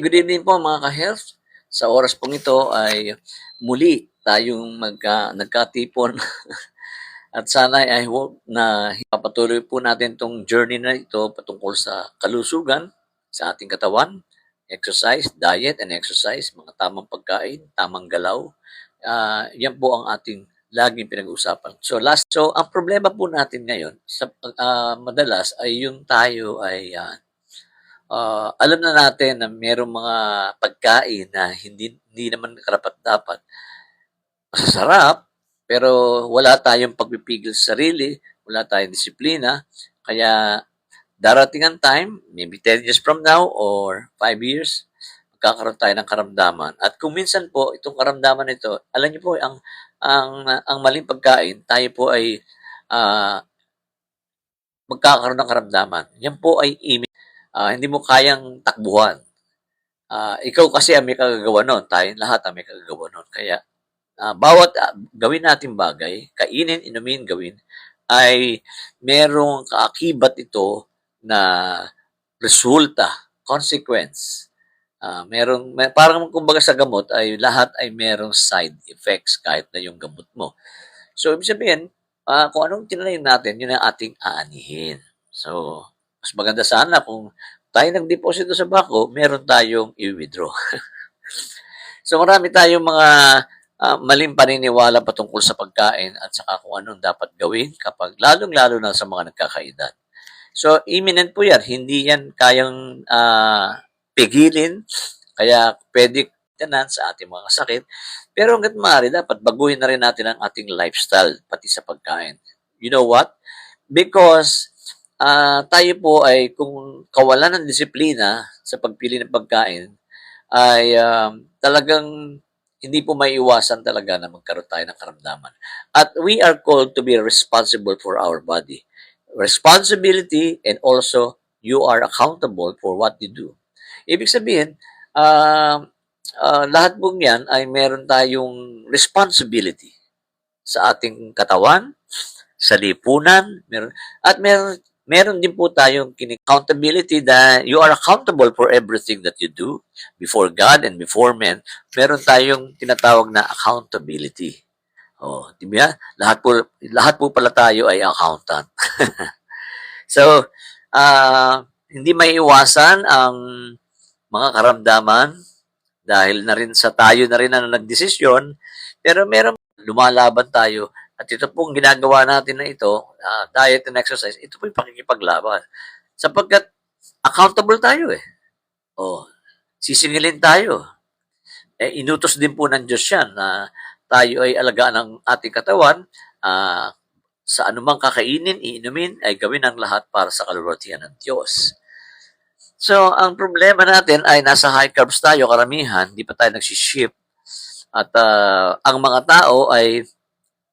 Good evening po mga ka-health. Sa oras pong ito ay muli tayong nagkatipon at sana ay hope na ipapatuloy po natin itong journey na ito patungkol sa kalusugan sa ating katawan, exercise, diet and exercise, mga tamang pagkain, tamang galaw. Yan po ang ating laging pinag-uusapan. So ang problema po natin ngayon sa madalas ay yung tayo ay alam na natin na merong mga pagkain na hindi naman karapat-dapat. Masasarap, pero wala tayong pagpipigil sa sarili, wala tayong disiplina, kaya darating ang time, maybe 10 years from now or 5 years, magkakaroon tayo ng karamdaman. At kung minsan po, itong karamdaman ito, alam niyo po, ang maling pagkain, tayo po ay magkakaroon ng karamdaman. Yan po ay hindi mo kayang takbuhan. Ikaw kasi ang may kagagawa nun, tayong lahat ang may kagagawa nun. Kaya bawat gawin nating bagay, kainin, inumin, gawin, ay merong kaakibat ito na resulta, consequence. Parang kumbaga sa gamot ay lahat ay merong side effects kahit na yung gamot mo. So, ibig sabihin, kung anong tinanim natin, yun ang ating aanihin. So, mas maganda sana kung tayo nag-deposito sa bako, meron tayong i-withdraw. So marami tayong mga maling paniniwala patungkol sa pagkain at saka kung anong dapat gawin kapag lalong-lalo na sa mga nagkakaedad. So imminent po yan, hindi yan kayang pigilin, kaya pwede tanan sa ating mga sakit. Pero hanggat maaari, dapat baguhin na rin natin ang ating lifestyle, pati sa pagkain. You know what? Because tayo po ay kung kawalan ng disiplina sa pagpili ng pagkain, ay talagang hindi po maiiwasan talaga na magkaroon tayo ng karamdaman. At we are called to be responsible for our body. Responsibility and also you are accountable for what you do. Ibig sabihin, lahat pong yan ay meron tayong responsibility sa ating katawan, sa lipunan, meron din po tayong accountability that you are accountable for everything that you do before God and before men. Meron tayong tinatawag na accountability. Oh, di ba? Lahat po pala tayo ay accountant. So, hindi may iwasan ang mga karamdaman dahil na rin sa tayo na rin ang nagdesisyon, pero meron lumalaban tayo. At ito pong ginagawa natin na ito, diet and exercise, ito po yung pakikipaglaban. Sapagkat accountable tayo eh. Oh, sisingilin tayo. Inutos din po ng Diyos yan na tayo ay alagaan ng ating katawan, sa anumang kakainin, iinumin, ay gawin ang lahat para sa kalulwalhatian ng Diyos. So, ang problema natin ay nasa high carbs tayo, karamihan, hindi pa tayo nagsiship. At ang mga tao ay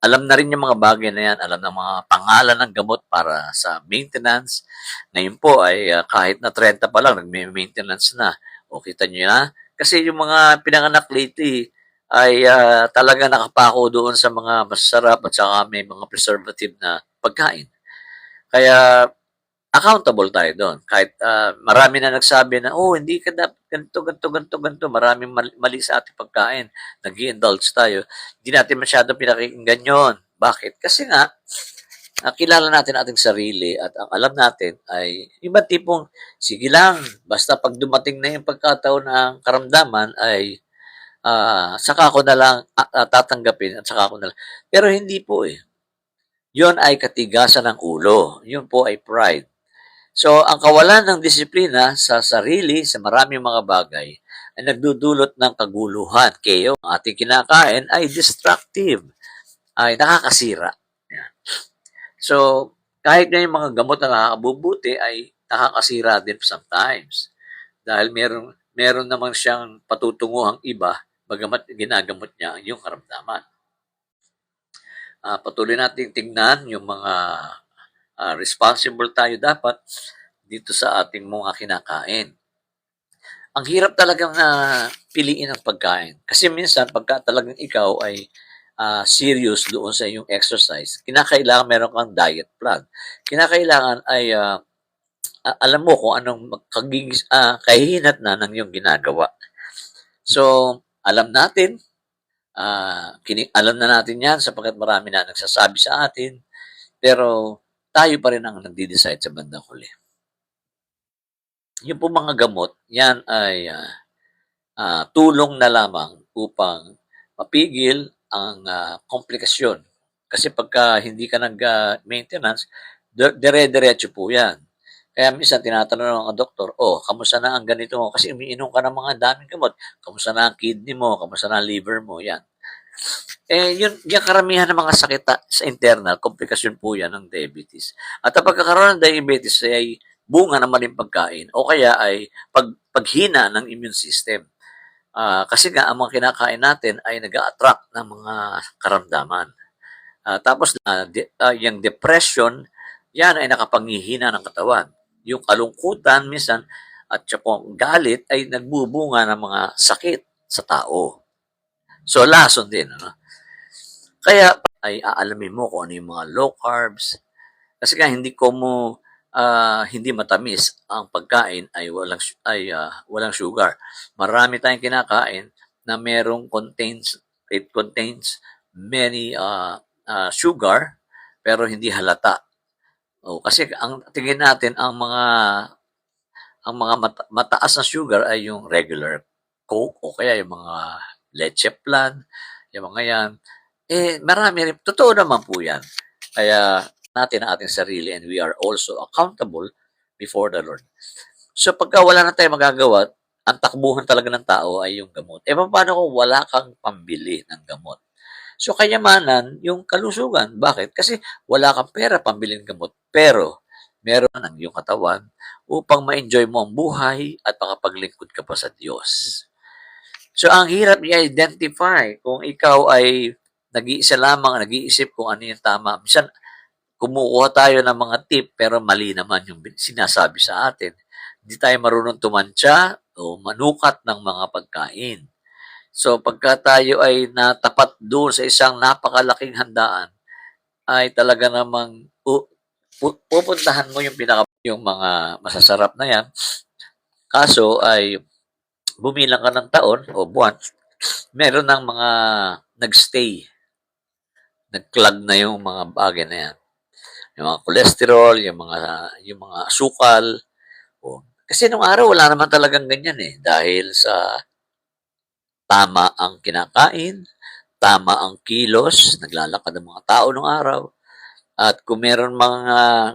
alam na rin yung mga bagay na yan, alam ng mga pangalan ng gamot para sa maintenance. Ngayon po ay kahit na 30 pa lang, nag-maintenance na. O kita nyo na. Kasi yung mga pinanganak lately ay talaga nakapako doon sa mga masarap at saka may mga preservative na pagkain. Kaya accountable tayo doon. Kahit marami na nagsabi na, hindi ka dapat ganito. Maraming mali sa ating pagkain. Nag-i-indulge tayo. Hindi natin masyadong pinakinggan yun. Bakit? Kasi nga, kilala natin ating sarili at ang alam natin ay iba tipong, sige lang, basta pag dumating na yung pagkataon ng karamdaman ay saka ko na lang tatanggapin at saka ko na lang. Pero hindi po eh. Yun ay katigasan ng ulo. Yun po ay pride. So, ang kawalan ng disiplina sa sarili, sa maraming mga bagay, ay nagdudulot ng kaguluhan. Kaya ang ating kinakain ay destructive, ay nakakasira. Yan. So, kahit na yung mga gamot na nakakabubuti ay nakakasira din sometimes. Dahil meron namang siyang patutunguhang iba, bagamat ginagamot niya yung karamdaman. Patuloy natin tingnan yung mga responsible tayo dapat dito sa ating mga kinakain. Ang hirap talagang piliin ang pagkain. Kasi minsan, pagka talagang ikaw ay serious doon sa iyong exercise, kinakailangan meron kang diet plan. Kinakailangan ay alam mo kung anong kahihinatnan ng iyong ginagawa. So, alam natin, alam na natin yan sapagkat marami na nagsasabi sa atin, pero tayo pa rin ang nagde-decide sa bandang huli. Yung po mga gamot, yan ay tulong na lamang upang mapigil ang komplikasyon. Kasi pagka hindi ka nag-maintenance, dire-diretso po yan. Kaya minsan tinatanong ng mga doktor, kamusta na ang ganito mo? Kasi umiinom ka ng mga daming gamot. Kamusta na ang kidney mo? Kamusta na ang liver mo? Yan. Yung karamihan ng mga sakit sa internal, komplikasyon po yan ng diabetes. At ang pagkakaroon ng diabetes ay bunga ng maling pagkain o kaya ay paghina ng immune system. Kasi nga, ang mga kinakain natin ay nag-a-attract ng mga karamdaman. Tapos, yung depression, yan ay nakapanghihina ng katawan. Yung kalungkutan, minsan, at yung galit ay nagbubunga ng mga sakit sa tao. So, lason din. Ano? Kaya, ay aalamin mo kung ano yung mga low carbs. Kasi nga, hindi matamis ang pagkain ay walang sugar. Marami tayong kinakain na it contains many sugar pero hindi halata. Kasi ang tingin natin ang mga mataas na sugar ay yung regular Coke o kaya yung mga leche plan, yung mga yan. Marami rin. Totoo naman po yan. Kaya natin ang ating sarili and we are also accountable before the Lord. So pagka wala na tayong magagawa, ang takbuhan talaga ng tao ay yung gamot. Paano kung wala kang pambili ng gamot? So kayamanan, yung kalusugan. Bakit? Kasi wala kang pera pambili ng gamot. Pero meron ang iyong katawan upang ma-enjoy mo ang buhay at makapaglingkod ka pa sa Diyos. So ang hirap i-identify kung ikaw ay nag-iisa lamang, nag-iisip kung ano yung tama. Minsan, kumukuha tayo ng mga tip pero mali naman yung sinasabi sa atin. Hindi tayo marunong tumantya o manukat ng mga pagkain. So pagka tayo ay natapat doon sa isang napakalaking handaan, ay talaga namang pupuntahan mo yung mga masasarap na yan. Kaso ay bumilang ka ng taon o buwan, meron ng mga nagstay. Nag-clog na yung mga bagay na yan. Yung mga cholesterol, yung mga asukal. Kasi nung araw, wala naman talagang ganyan dahil sa tama ang kinakain, tama ang kilos, naglalakad ang mga tao nung araw. At kung meron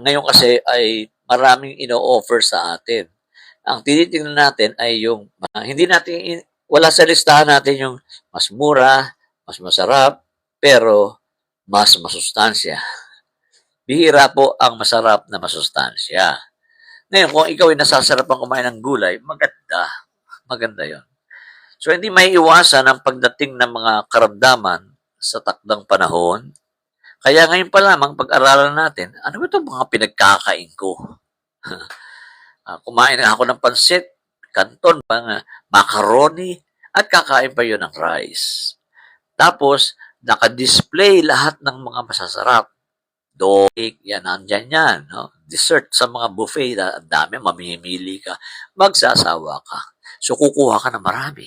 ngayon kasi ay maraming ino-offer sa atin. Ang tinitingnan natin ay yung, wala sa listahan natin yung mas mura, mas masarap, pero mas masustansya. Bihira po ang masarap na masustansya. Ngayon, kung ikaw ay nasasarapan kumain ng gulay, maganda. Maganda yon. So, hindi may iwasan ang pagdating ng mga karamdaman sa takdang panahon. Kaya ngayon pa lamang, pag-aralan natin, ano ba itong mga pinagkakain ko? Kumain na ako ng pansit, kanton, macaroni, at kakain pa yun ng rice. Tapos, naka-display lahat ng mga masasarap. Cake, yan, nandyan yan. No? Dessert sa mga buffet, ang dami, mamimili ka. Magsasawa ka. So, kukuha ka na marami.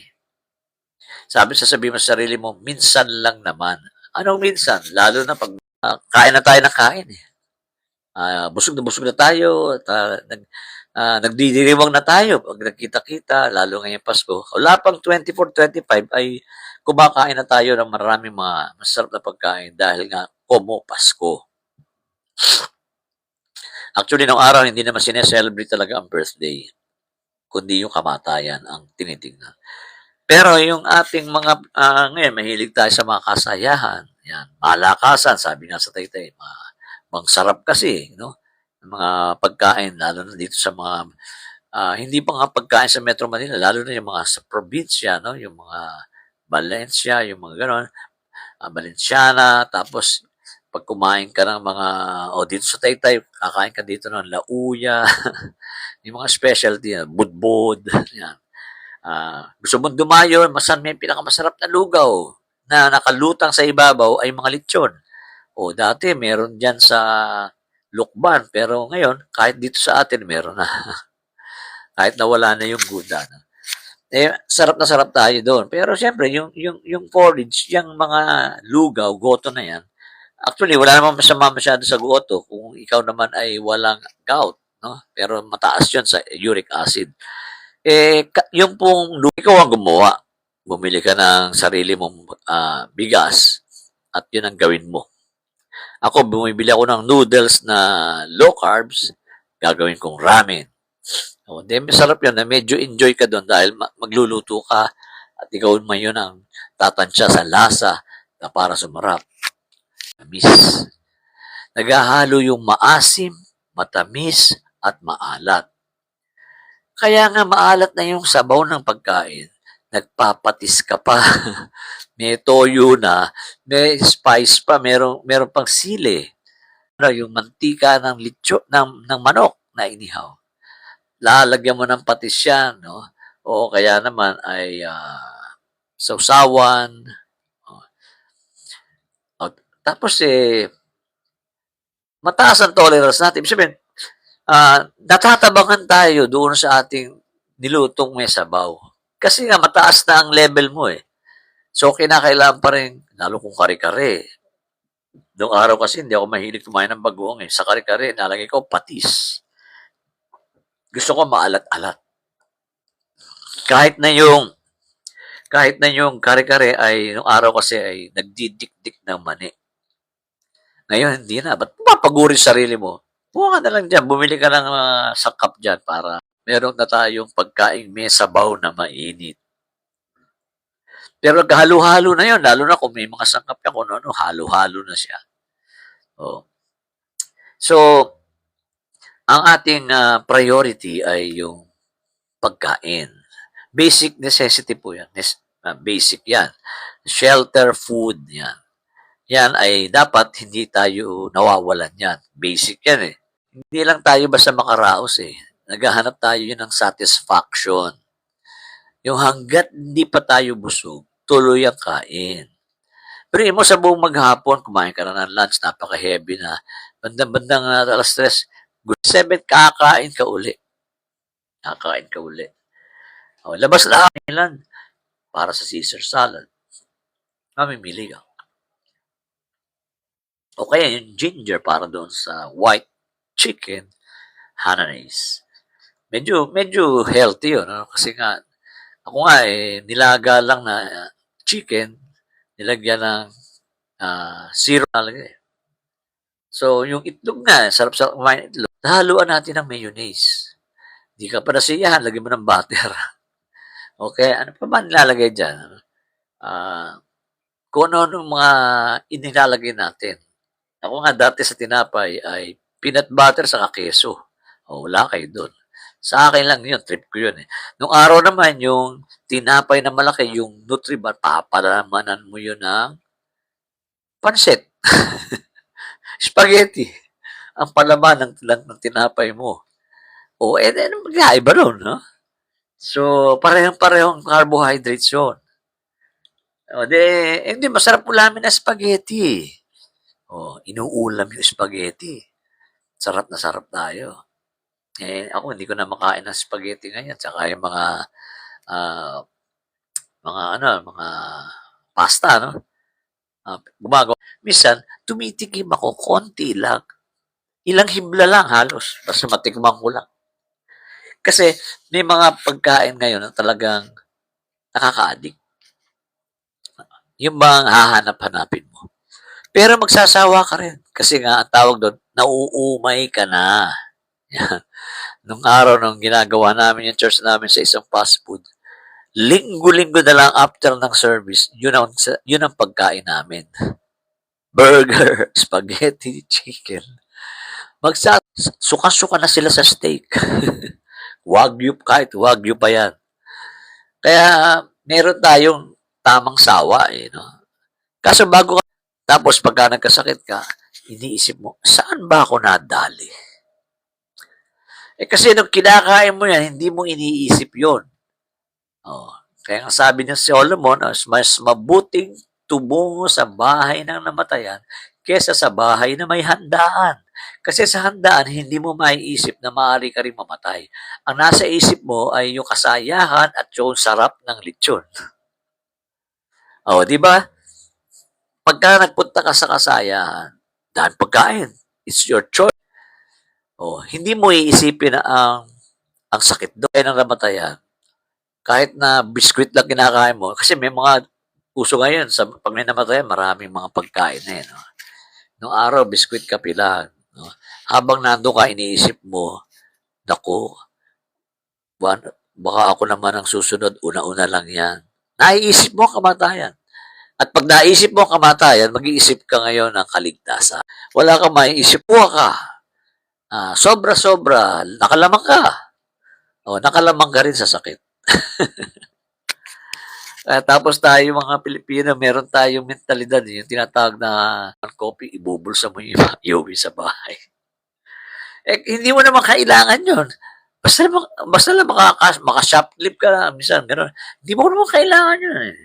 Sasabihin mo sa sarili mo, minsan lang naman. Anong minsan? Lalo na pag kain na tayo ng kain. Busog na tayo. Nagdidiriwang na tayo pag nagkita-kita, lalo ngayong Pasko. Wala pang 24-25 ay kumakain na tayo ng maraming mga masarap na pagkain dahil nga Como Pasko. Actually, nung araw, hindi naman sineselebrate talaga ang birthday, kundi yung kamatayan ang tinitingnan. Pero yung ating mga, ngayon, mahilig tayo sa mga kasayahan. Yan, malakasan, sabi nga sa Taytay, sarap kasi, no? Mga pagkain, lalo na dito sa mga, hindi pa nga pagkain sa Metro Manila, lalo na yung mga sa probinsya, no? Yung mga Valencia, yung mga gano'n, Valenciana, tapos pag kumain ka ng mga, dito sa Taytay, kakain ka dito ng lauya, yung mga specialty, budbod, yan. Gusto mong dumayo, may pinakamasarap na lugaw na nakalutang sa ibabaw ay mga lechon. Dati meron dyan sa lukban. Pero ngayon, kahit dito sa atin, meron na. Kahit nawala na yung Gouda. No? Sarap na sarap tayo doon. Pero siyempre, yung porridge, yung mga lugaw, goto na yan, actually, wala namang masama masyado sa goto kung ikaw naman ay walang gout. No? Pero mataas yun sa uric acid. Yung pong ikaw ang gumawa, bumili ka ng sarili mong bigas at yun ang gawin mo. Ako, bumibili ako ng noodles na low carbs, gagawin kong ramen. O, then masarap yun na medyo enjoy ka doon dahil magluluto ka at ikaw man yun ang tatansya sa lasa na para sumarap. Tamis. Naghahalo yung maasim, matamis, at maalat. Kaya nga maalat na yung sabaw ng pagkain. Nagpapatis ka pa. May toyo na, may spice pa, meron pang sili. Yung mantika ng ng manok na inihaw. Lalagyan mo ng patis yan, no? O kaya naman ay sausawan. Tapos mataas ang tolerance natin. Ibig sabihin, natatabangan tayo doon sa ating nilutong may sabaw. Kasi nga mataas na ang level mo eh. So, kinakailangan pa rin, lalo kung kare-kare. Noong araw kasi, hindi ako mahilig kumain ng bagoong eh. Sa kare-kare, nalagay ko patis. Gusto ko maalat-alat. Kahit na yung kare-kare ay, noong araw kasi ay nagdidikdik ng mani. Ngayon, hindi na. Ba't mapaguri sarili mo? Buka na lang dyan. Bumili ka ng sangkap dyan para meron na tayong pagkain may sabaw na mainit. Pero halo-halo na yun, lalo na kung may mga sangkap ka, kung ano, halo-halo na siya. Oh. So, ang ating priority ay yung pagkain. Basic necessity po yan. Basic yan. Shelter, food, yan. Yan ay dapat hindi tayo nawawalan yan. Basic yan eh. Hindi lang tayo basta makaraos eh. Naghahanap tayo yun ng satisfaction. Yung hanggat hindi pa tayo busog, tuloy ang kain. Pero mo sa buong maghapon, kumain ka na ng lunch, napaka-heavy na. Bandang-bandang alas 3, good 7, kakain ka uli. Kakain ka uli. O, labas na kailan para sa Caesar salad. Mamimili ka. O kaya yung ginger para doon sa white chicken, Hainanese. Medyo healthy yun. No? Kasi nga, ako nga nilaga lang na chicken, nilagyan ng syrup talaga eh. So, yung itlog nga, sarap-sarap kumain itlog, haluan natin ng mayonnaise. Hindi ka pa nasiyahan, lagyan mo ng butter. Okay, ano pa ba nilalagay dyan? Kung ano mga inilalagay natin. Ako nga dati sa tinapay ay peanut butter sa keso. O, wala kayo doon. Sa akin lang yun, trip ko yun eh. Nung araw naman, yung tinapay na malaki, yung Nutribar, papalamanan mo yun ng pansit. Spaghetti. Ang palaman ng tinapay mo. O, magkaiba nun, no? So, parehong carbohydrates yun. O, hindi, masarap ulamin na spaghetti. O, inuulam yung spaghetti. Sarap na sarap tayo. Ako hindi ko na makain ng spaghetti ngayon. Tsaka yung mga pasta, no? Gumagawa. Minsan, tumitikim ako, konti lang. Ilang hibla lang halos. Basta matikman ko lang. Kasi may mga pagkain ngayon na talagang nakaka-addict. Yung bang hahanap-hanapin mo. Pero magsasawa ka rin. Kasi nga, ang tawag doon, nauumay ka na. Yan. Nung araw nung ginagawa namin yung church namin sa isang fast food, linggo-linggo na lang after ng service, yun ang pagkain namin. Burger, spaghetti, chicken. Suka-suka na sila sa steak. Wagyu, kahit wagyu pa yan. Kaya meron tayong tamang sawa eh, no? Kaso tapos pagka nagkasakit ka, iniisip mo, saan ba ako nadali? Kasi nung kinakain mo yan, hindi mo iniisip yon. Oh, kaya nga sabi ni Solomon, mas mabuting tumungo sa bahay ng namatayan kesa sa bahay na may handaan. Kasi sa handaan, hindi mo maiisip na maaari ka ring mamatay. Ang nasa isip mo ay yung kasayahan at yung sarap ng lechon. O, di ba? Pagka nagpunta ka sa kasayahan, dahil pagkain, it's your choice. O, hindi mo iisipin na ang sakit doon ng namatayan. Kahit na biskwit lang kinakain mo, kasi may mga uso ngayon, pag may namatayan, maraming mga pagkain na yun. No? Nung araw, biskwit kape lang. No? Habang nando ka, iniisip mo, naku, baka ako naman ang susunod, una-una lang yan. Naiisip mo ang kamatayan. At pag naisip mo ang kamatayan, mag-iisip ka ngayon ng kaligtasan. Wala kang maiisip, buha ka. Sobra-sobra, nakalamang ka. O, nakalamang ka rin sa sakit. Tapos tayo mga Pilipino, meron tayong mentalidad, yung tinatawag na coffee, ibubulsa mo yung iuwi sa bahay. Hindi mo naman kailangan yun. Basta lang maka-shoplift ka lang, minsan, gano'n. Hindi mo naman kailangan yun eh.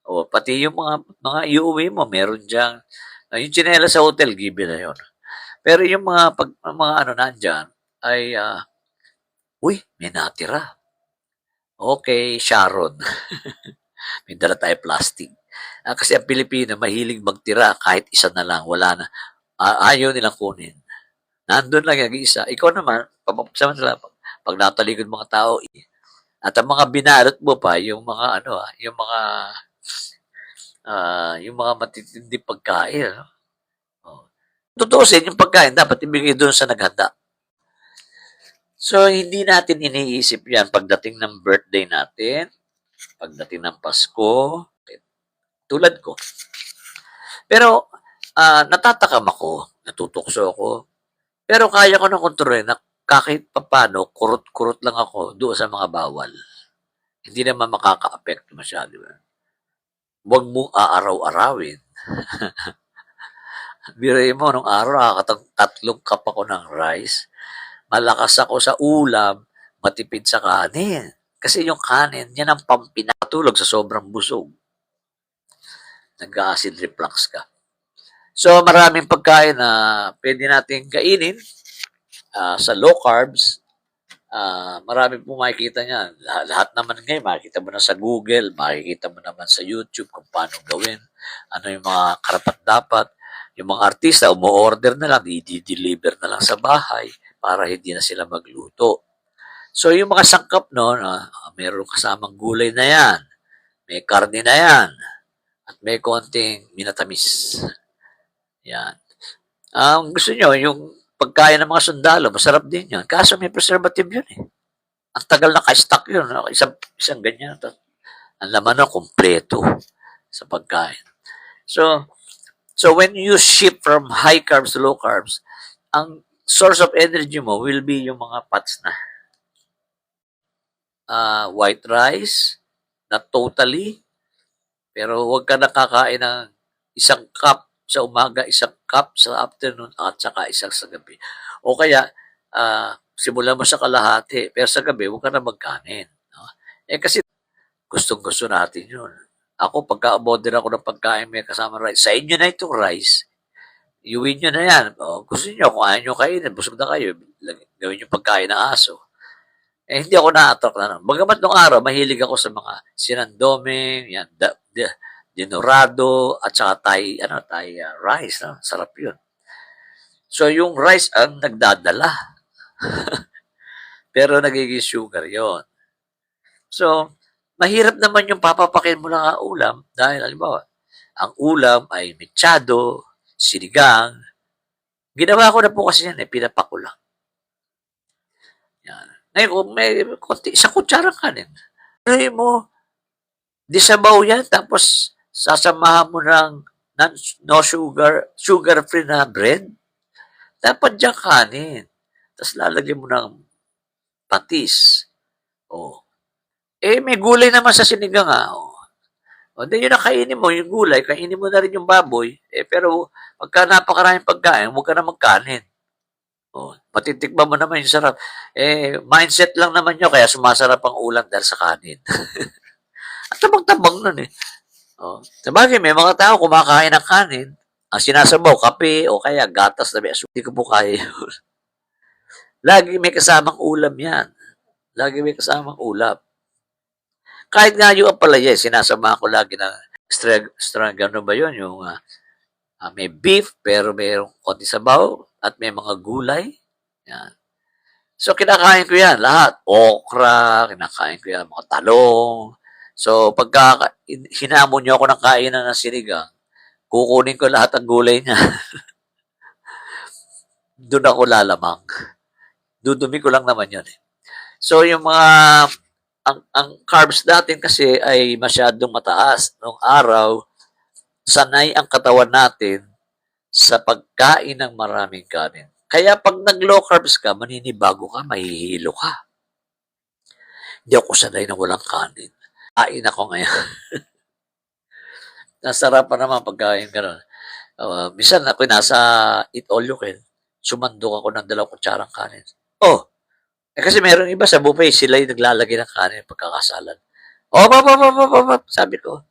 O, pati yung mga iuwi mo, meron diyang, yung tsinelas sa hotel, given na yun. Pero yung mga ano nandyan, ay, uy, may natira. Okay, Sharon. May dala tayo plastic. Kasi ang Pilipino, mahilig magtira kahit isa na lang, wala na. Ayaw nilang kunin. Nandun lang yung isa. Ikaw naman, samantala, pag natalikod mga tao, at ang mga binalot mo pa, yung mga yung mga matitindi pagkain. Ano? Oh. Tutusin, yung pagkain dapat ibigay doon sa naghanda. So, hindi natin iniisip yan pagdating ng birthday natin, pagdating ng Pasko, tulad ko. Pero, natatakam ako, natutukso ako, pero kaya ko na kontrolin na kahit papano, kurot-kurot lang ako doon sa mga bawal. Hindi naman makaka-apekto masyado. Huwag mong aaraw-arawin. Biray mo, nung araw, tatlong cup ako ng rice. Malakas ako sa ulam, matipid sa kanin. Kasi yung kanin, yan ang pampinatulog sa sobrang busog. Nag-acid reflux ka. So, maraming pagkain na pwede natin kainin sa low carbs. Marami po makikita niyan. Lahat naman ngayon, makikita mo na sa Google, makikita mo naman sa YouTube kung paano gawin. Ano yung mga karapat-dapat. Yung mga artista, umu-order na lang, i-deliver na lang sa bahay para hindi na sila magluto. So, yung mga sangkap noon, mayroong kasamang gulay na yan, may karne na yan, at may konting minatamis. Yan. Gusto nyo, yung pagkain ng mga sundalo, masarap din yun. Kaso may preservative yun eh. Ang tagal na ka-stock yun. Isang ganyan. Ang laman na kompleto sa pagkain. So when you shift from high carbs to low carbs, ang source of energy mo will be yung mga fats na. White rice, not totally, pero huwag ka nakakain ng isang cup sa umaga, isang cup sa afternoon, at saka isang sa gabi. O kaya, simulan mo sa kalahati, pero sa gabi, huwag ka na magkanin. No? Kasi gustong-gusto natin yun. Ako, pagka-order ako ng pagkain may kasama rice, sa inyo na itong rice, iuwi nyo na yan. O, gusto nyo, kung ayaw nyo kainin, busog na kayo, gawin nyo pagkain ng aso. Hindi ako na-attract na. Bagamat nung araw, mahilig ako sa mga sinandoming, yan, dinorado, at saka Thai rice. No? Sarap yun. So, yung rice ang nagdadala. Pero nagiging sugar yon. So, mahirap naman yung papapakin mo lang ang ulam dahil, halimbawa, ang ulam ay mechado, sinigang. Ginawa ko na po kasi yan, pinapako lang. Yan. Ngayon, may isang kutsarang kanin. Ano mo, di sabaw yan, tapos sasamahan mo ng no sugar-free na bread. Dapat dyan kanin. Tapos lalagyan mo ng patis. May gulay naman sa sinigang then yun kainin mo, yung gulay, kainin mo na rin yung baboy. Pero pagka napakaraming pagkain, huwag ka na magkanin. Matitikman mo naman yung sarap. Mindset lang naman nyo, kaya sumasarap ang ulam dahil sa kanin. At tabang-tabang nun eh. Sabagay, may mga tao kumakain ng kanin Ang sinasabaw, kape o kaya gatas na may asukal. Hindi ko po kaya yun. Lagi may kasamang ulam yan. Lagi may kasamang ulam. Kahit nga yung ampalaya, sinasama ko lagi na ano ba yun? Yung may beef, pero mayroong konti sabaw at may mga gulay. Yan. So, kinakain ko yan lahat. Okra, kinakain ko yan, mga talong. So, pagka hinamon niyo ako ng kainan ng sinigang, kukunin ko lahat ng gulay niya. Doon ako lalamang. Dudumi ko lang naman yun. So, yung mga ang carbs natin kasi ay masyadong mataas. Noong araw, sanay ang katawan natin sa pagkain ng maraming kanin. Kaya pag nag-low carbs ka, maninibago ka, mahihilo ka. Hindi ako sanay na walang kanin. Kain ako ngayon. Nasarapan naman pagkain ka nun. Minsan ako nasa eat all you can, sumandok ako ng 2 kutsarang kanin. Kasi meron iba sa buffet, sila yung naglalagay ng kanin pagkakasalan. Sabi ko,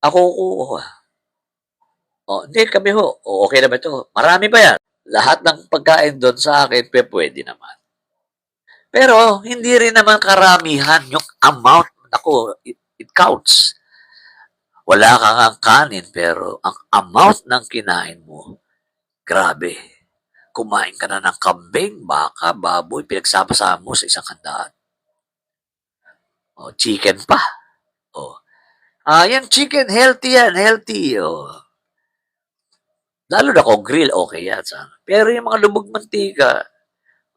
ako kukuha. Hindi kami ho. Okay na ba ito? Marami ba yan? Lahat ng pagkain doon sa akin, pwede naman. Pero, hindi rin naman karamihan yung amount. Ako, it counts. Wala kang ang kanin, pero ang amount ng kinain mo, grabe. Kumain ka na ng kambing, baka, baboy, pinagsama-sama mo sa isang handaan. Chicken pa. Yung chicken, healthy yan, healthy. Lalo na kung grill, okay yan. Pero yung mga lubog mantika,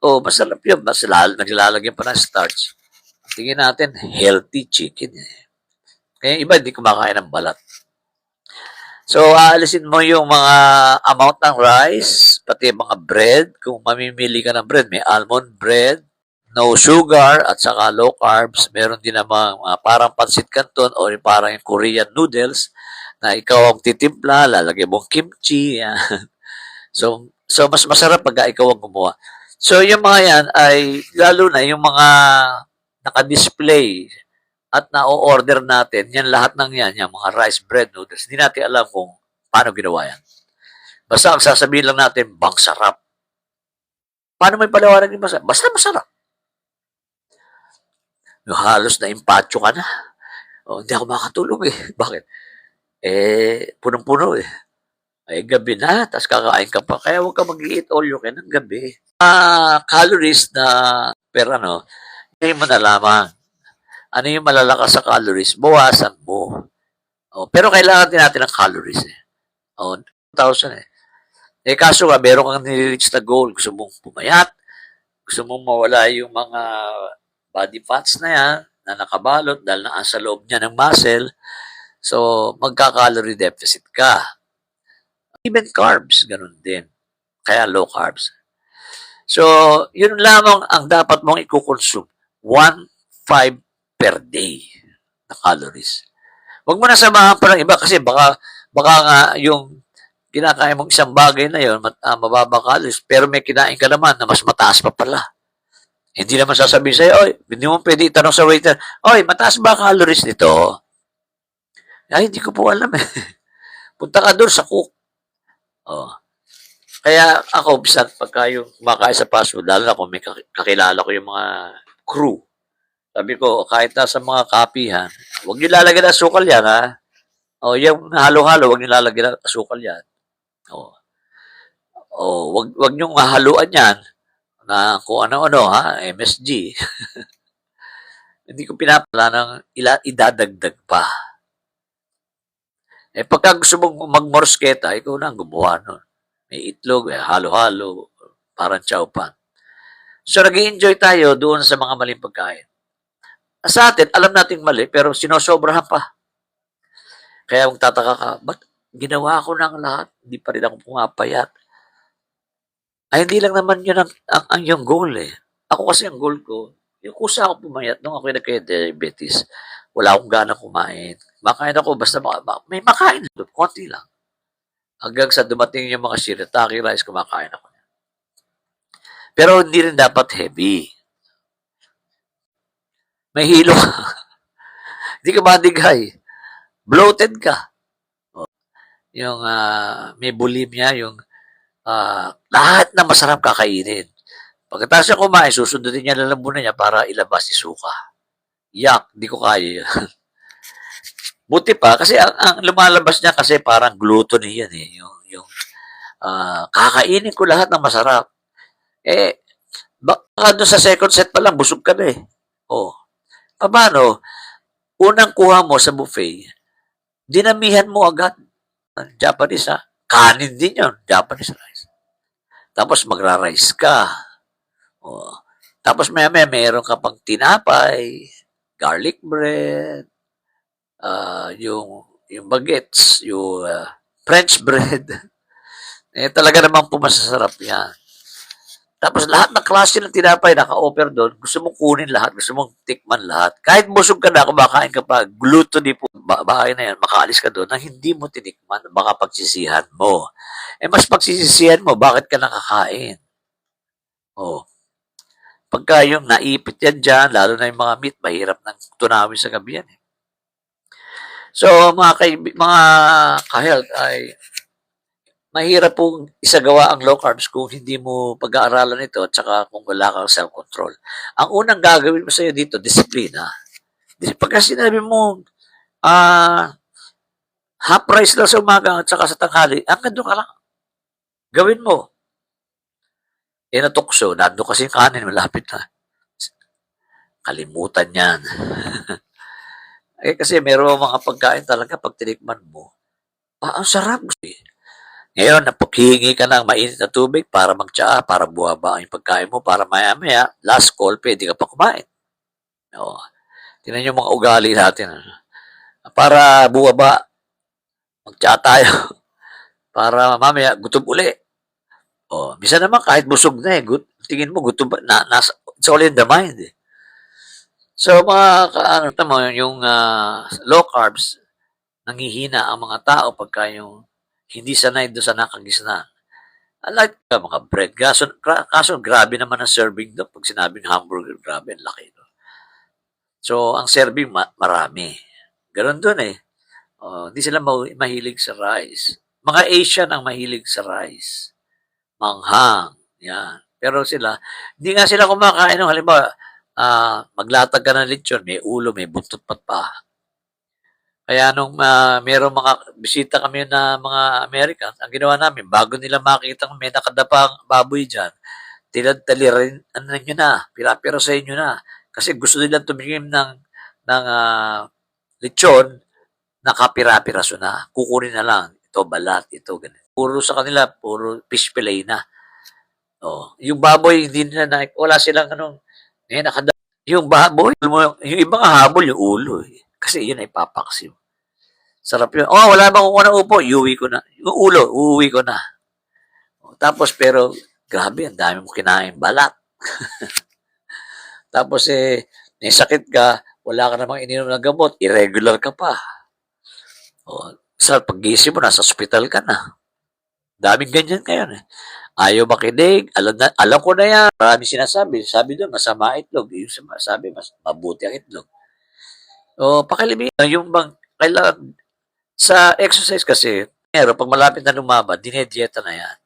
masarap yun. Mas naglalagyan pa ng starch. Tingin natin, healthy chicken. Kaya iba, hindi kumakain ng balat. So, aalisin mo yung mga amount ng rice, pati mga bread. Kung mamimili ka ng bread, may almond bread, no sugar, at saka low carbs. Meron din namang parang pansit canton o parang yung Korean noodles na ikaw ang titimpla, lalagyan mong kimchi. Yan. So, mas masarap pag ikaw ang gumawa. So, yung mga yan ay, lalo na yung mga naka-display at na-order natin, yan lahat ng yan, yung mga rice, bread, noodles, hindi natin alam kung paano ginawa yan. Basta ang sasabihin lang natin, bang sarap. Paano may palawaran yung masarap? Basta masarap. Yung halos na impacho ka na. Hindi ako makatulog eh. Bakit? Punong-puno eh. Gabi na, tapos kakain ka pa. Kaya huwag ka mag-eat all you can ng gabi. Calories na, pero hindi mo na lamang. Ano yung malalakas sa calories? Bawasan mo. Pero kailangan din natin ng calories eh. 2,000 eh. Kaso nga, meron kang nire-reach na goal. Gusto mong pumayat. Gusto mong mawala yung mga body fats na yan na nakabalot dahil nasa loob niya ng muscle. So, magka-calorie deficit ka. Even carbs, ganun din. Kaya low carbs. So, yun lamang ang dapat mong i-consume. 1.5 per day na calories. Huwag mo na samahan pa ng iba kasi baka nga yung kinakain mong isang bagay na yun, mababa calories, pero may kinain ka naman na mas mataas pa pala. Hindi naman sasabihin sa'yo, hindi mo pwede itanong sa waiter, mataas ba calories nito? Hindi ko po alam eh. Punta ka doon sa cook. Kaya ako, bisan pagka yung kumakain sa fast food, lalo na kung may kakilala ko yung mga crew, sabi ko, kahit nasa mga kapihan, huwag niyo lalagyan ng asukal yan, ha? Yung halo-halo, huwag niyo lalagyan ng asukal yan. Huwag niyo haluan yan na kung ano-ano, ha? MSG. Hindi ko pinapala ng idadagdag pa. Pagka gusto mong mag-morsketa, ikaw na ang gumawa nun. May itlog, halo-halo, parang chowpan. So, nag-i-enjoy tayo doon sa mga maling pagkain. Sa atin, alam nating mali, pero sinosobrahan pa. Kaya kung tataka ka, ba't ginawa ko ng lahat, hindi pa rin ako pumapayat? Hindi lang naman yun ang yung goal eh. Ako kasi ang goal ko, yung kusa ako pumayat nung ako nagka-diabetes, wala akong gana kumain. Makain ako, basta may makain doon, konti lang. Hanggang sa dumating yung mga shirataki rice, kumakain ako. Pero hindi rin dapat heavy. May hilo ka. Hindi ka madighay. Bloated ka. may bulimia, lahat na masarap kakainin. Pagkatapos niya kumain, susundutin niya lalamunan niya para ilabas si suka. Yak, di ko kaya yun. Buti pa, kasi ang lumalabas niya kasi parang gluttony yan eh. Kakainin ko lahat ng masarap. Eh, baka doon sa second set pa lang, busog ka na eh. Oh. Paano? Unang kuha mo sa buffet, dinamihan mo agad. Japanese ha. Kanin din yun, Japanese rice. Tapos magra-rice ka. Oh. Tapos maya-maya meron ka pang tinapay, garlic bread, yung bagets, yung French bread. Talaga namang pumasasarap yan. Tapos lahat ng klase ng tinapay naka-offer doon, gusto mong kunin lahat, gusto mong tikman lahat. Kahit busog ka na, kumakain ka pa, gluttony po, bahay na yan, makaalis ka doon na hindi mo tinikman, baka pagsisihan mo. Mas pagsisisihan mo, bakit ka nakakain? Oh. Pagka yung naipit yan dyan, lalo na yung mga meat, mahirap nang tunawin sa gabi yan. So, mga ka-health ay mahirap pong isagawa ang low carbs kung hindi mo pag-aaralan ito at saka kung wala kang self-control. Ang unang gagawin mo sa'yo dito, disiplina. Pagka sinabi mo, half price lang sa umaga at saka sa tanghali, hanggang doon ka lang. Gawin mo. Natukso, nando kasi kanin, malapit na. Kalimutan yan. Kasi meron mga pagkain talaga pag tinikman mo, ang sarap. Ngayon, napaghihingi ka ng mainit na tubig para magtsaa, para buwaba ang pagkain mo, para maya-maya, last call, pwede ka pa kumain. O, tingnan yung mga ugali natin. Para buwaba, magtsaa tayo. Para mamaya, gutom uli. O, bisa naman kahit busog na tingin mo, gutom ba? It's all in the mind. So, yung low carbs, nangihina ang mga tao pagka yung hindi sanay doon sa nakagisna. Like mga bread. Kaso grabe naman ang serving doon. Pag sinabing hamburger, grabe, ang laki. No? So, ang serving, marami. Ganon doon eh. Hindi sila mahilig sa rice. Mga Asian ang mahilig sa rice. Manghang. Yan. Pero hindi nga sila kumakain. No? Halimbawa, maglatag ka ng lechon, may ulo, may buntot pa. Kaya nung merong mga bisita kami na mga Americans, ang ginawa namin, bago nila makita may nakadapang baboy dyan, talirin nyo na, pira-pira sa inyo na. Kasi gusto nilang tumingin ng lechon, nakapira-piraso na. Kukunin na lang. Ito, balat, ito, ganun. Puro sa kanila, puro fish fillet na. Yung baboy, hindi nila wala silang yung baboy, yung ibang habol, yung ulo. Kasi yun ay papaksiw. Sarap yun. Wala bang kukuha ng upo? Iuwi ko na. Yung ulo, uuwi ko na. Tapos, pero, grabe, ang dami mo kinain balat. Tapos, may sakit ka, wala ka namang ininom ng gamot, irregular ka pa. Pag-gising mo, nasa hospital ka na. Daming ganyan ngayon eh. Ayaw makinig, alam ko na yan. Maraming sinasabi. Sabi doon, masama itlog. Yung sabi, mas mabuti ang itlog. Pakilimitan, yung bang, kailangan, sa exercise kasi, pag malapit na lumaba, dinedieta na yan.